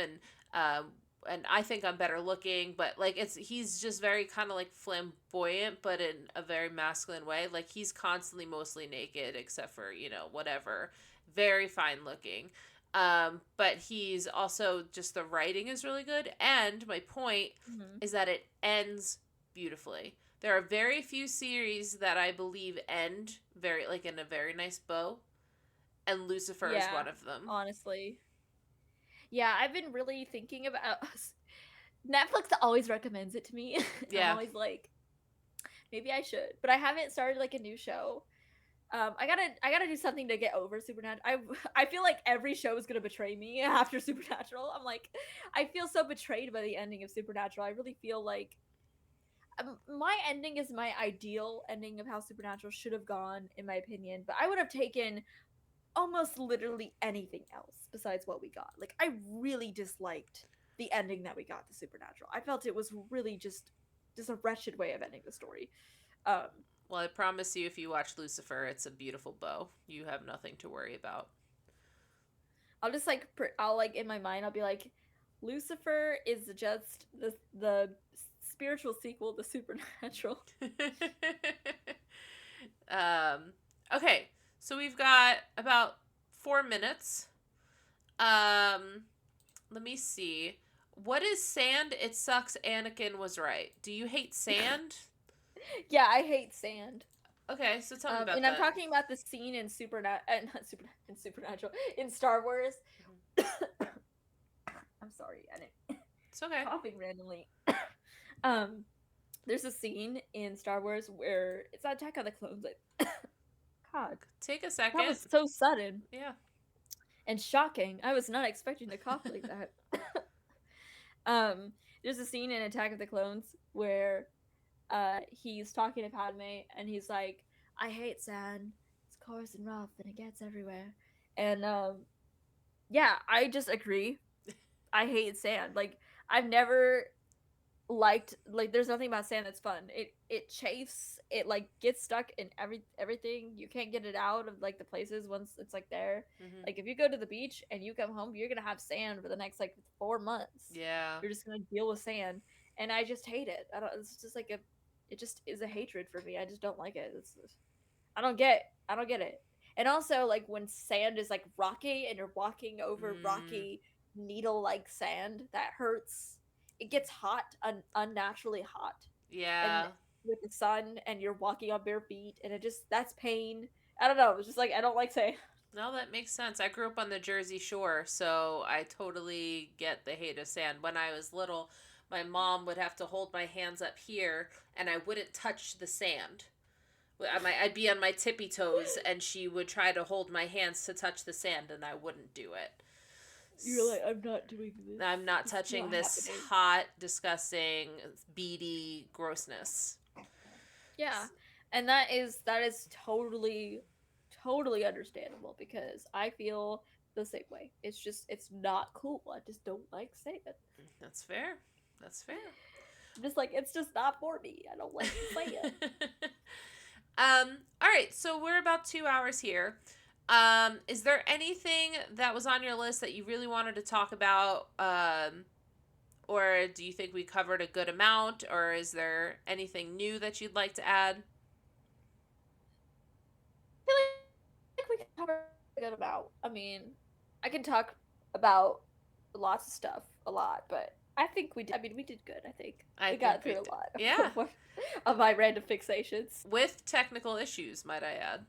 um, and I think I'm better looking." But like, he's just very kind of like flamboyant, but in a very masculine way. Like, he's constantly mostly naked, except for whatever, very fine looking. But he's also just, the writing is really good, and my point Mm-hmm. is that it ends beautifully. There are very few series that I believe end very like in a very nice bow, and Lucifer is Yeah, one of them. honestly. Yeah, I've been really thinking about Netflix always recommends it to me. And I'm Yeah. always like, maybe I should. But I haven't started like a new show. I gotta do something to get over Supernatural. I feel like every show is gonna betray me after Supernatural. I'm like, I feel so betrayed by the ending of Supernatural. I really feel like my ending is my ideal ending of how Supernatural should have gone, in my opinion. But I would have taken almost literally anything else besides what we got. Like, I really disliked the ending that we got to Supernatural. I felt it was really just a wretched way of ending the story. Um, Well, I promise you, if you watch Lucifer, it's a beautiful bow. You have nothing to worry about. I'll just like I'll like in my mind I'll be like, Lucifer is just the spiritual sequel to Supernatural. um. Okay, so we've got about 4 minutes. Um. Let me see. What is sand? It sucks. Anakin was right. Do you hate sand? Yeah, I hate sand. Okay, so tell me about And I'm that. talking about the scene in not in Supernatural in Star Wars. I'm sorry, I didn't It's okay. coughing randomly. um, there's a scene in Star Wars where it's Attack of the Clones. God, Take a that second. was so sudden Yeah. and shocking. I was not expecting to cough like that. um, there's a scene in Attack of the Clones where he's talking to Padme and he's like, "I hate sand. It's coarse and rough and it gets everywhere." And yeah, I just agree. I hate sand. Like, I've never liked, like, there's nothing about sand that's fun. It chafes, it like gets stuck in everything. You can't get it out of like the places once it's like there. Mm-hmm. Like, if you go to the beach and you come home, you're gonna have sand for the next like 4 months. Yeah. You're just gonna deal with sand, and I just hate it. I don't. It's just like it just is a hatred for me. I just don't like it. I don't get it. And also, like, when sand is like rocky and you're walking over Mm, rocky needle like sand, that hurts. It gets hot, unnaturally hot, and yeah. with the sun, and you're walking on bare feet, and it just, that's pain. I don't know. It's just like, I don't like sand. No, that makes sense. I grew up on the Jersey Shore, so I totally get the hate of sand. When I was little, my mom would have to hold my hands up here, and I wouldn't touch the sand. I'd be on my tippy toes, and she would try to hold my hands to touch the sand, and I wouldn't do it. You're like, I'm not doing this. I'm not It's touching not this happening. hot, disgusting, beady grossness. Yeah, and that is totally understandable because I feel the same way. It's just, it's not cool. I just don't like saying it. That's fair. That's fair. I'm just like, it's just not for me. I don't like to say it. All right, so we're about 2 hours here. Is there anything that was on your list that you really wanted to talk about? Or do you think we covered a good amount? Or is there anything new that you'd like to add? I feel like we can cover a good amount. I mean, I can talk about lots of stuff a lot, but I think we did. I mean, we did good. I think I we think got we through a did. lot Yeah. of my random fixations. With technical issues, might I add.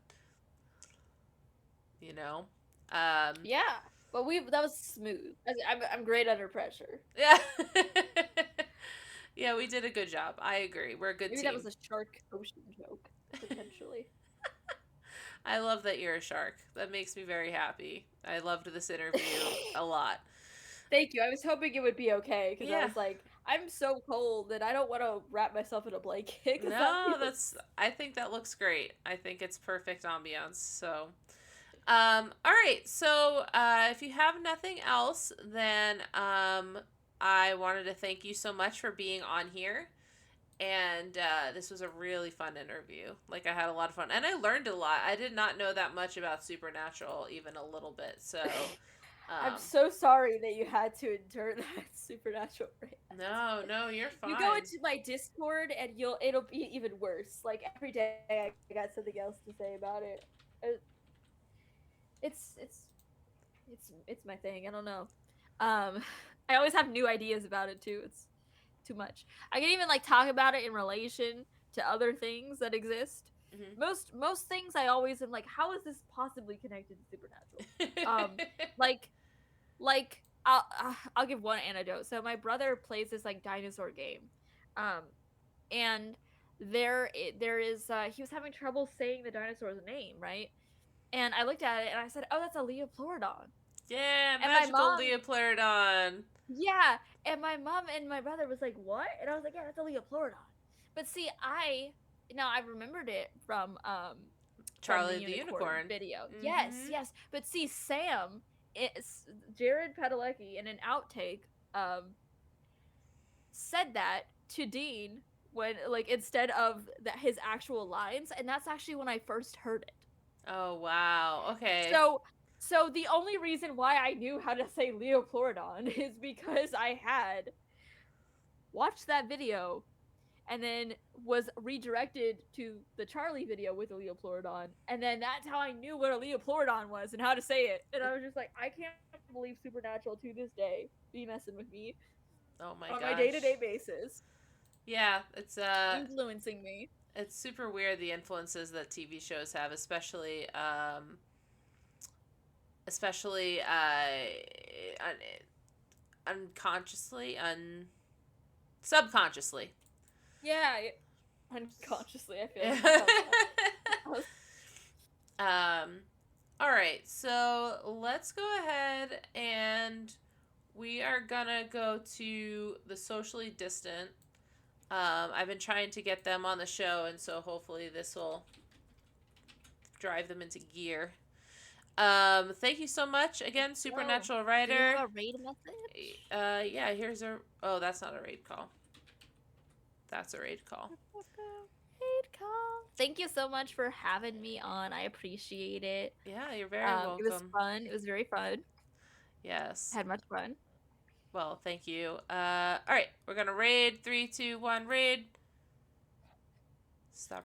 You know? Um, Yeah, but that was smooth. I'm great under pressure. yeah. Yeah, we did a good job. I agree. We're a good Maybe that team. was a shark ocean joke potentially. I love that you're a shark. That makes me very happy. I loved this interview a lot. Thank you. I was hoping it would be okay because I Yeah. was like, I'm so cold that I don't want to wrap myself in a blanket because that No, feels. that's. I think that looks great. I think it's perfect ambiance. So, all right. So, if you have nothing else, then I wanted to thank you so much for being on here. And this was a really fun interview. Like, I had a lot of fun, and I learned a lot. I did not know that much about Supernatural, even a little bit. So, I'm um, so sorry that you had to endure that supernatural rant. no, no, you're You go fine. into my Discord and it'll be even worse. Like every day I got something else to say about it. Uh, It's it's my thing. I don't know. Um I always have new ideas about it too. It's too much. I can even like talk about it in relation to other things that exist. Hmm. Most things I always am like, how is this possibly connected to supernatural? Um like like I'll give one anecdote. So my brother plays this like dinosaur game. Um and there is he was having trouble saying the dinosaur's name, right? And I looked at it and I said, "Oh, that's a Leoplorodon." Yeah, And my magical mom, Leoplerodon. yeah, and my mom and my brother was like, "What?" And I was like, "Yeah, that's a Leoplorodon." But see, I remembered it from the Charlie the unicorn Unicorn. video. Yes, Mm-hmm. yes. But see, Sam, it's Jared Padalecki in an outtake um said that to Dean when like instead of his actual lines, and that's actually when I first heard it. Oh, wow. Okay. So so the only reason why I knew how to say Leoplorodon is because I had watched that video and then was redirected to the Charlie video with a Leoplorodon, and then that's how I knew what a Leoplorodon was and how to say it. And I was just like, I can't believe Supernatural to this day be messing with me Oh my on my day-to-day gosh. basis, Yeah, influencing me. it's super weird the influences that TV shows have, especially unconsciously, subconsciously. Yeah, unconsciously, I feel like I felt that. I was, um all right, so let's go ahead and we are gonna go to the socially distant. I've been trying to get them on the show, and so hopefully this will drive them into gear. Thank you so much let's again, go. Supernatural Do we Writer. have a raid message? Yeah, here's a. Oh, that's not a raid call. That's a raid call. Raid call. Thank you so much for having me on. I appreciate it. Yeah, you're very It was welcome. fun. It was very fun. Yes. Had much fun. Well, thank you. All right, we're gonna raid. 3, 2, 1, raid. Stop.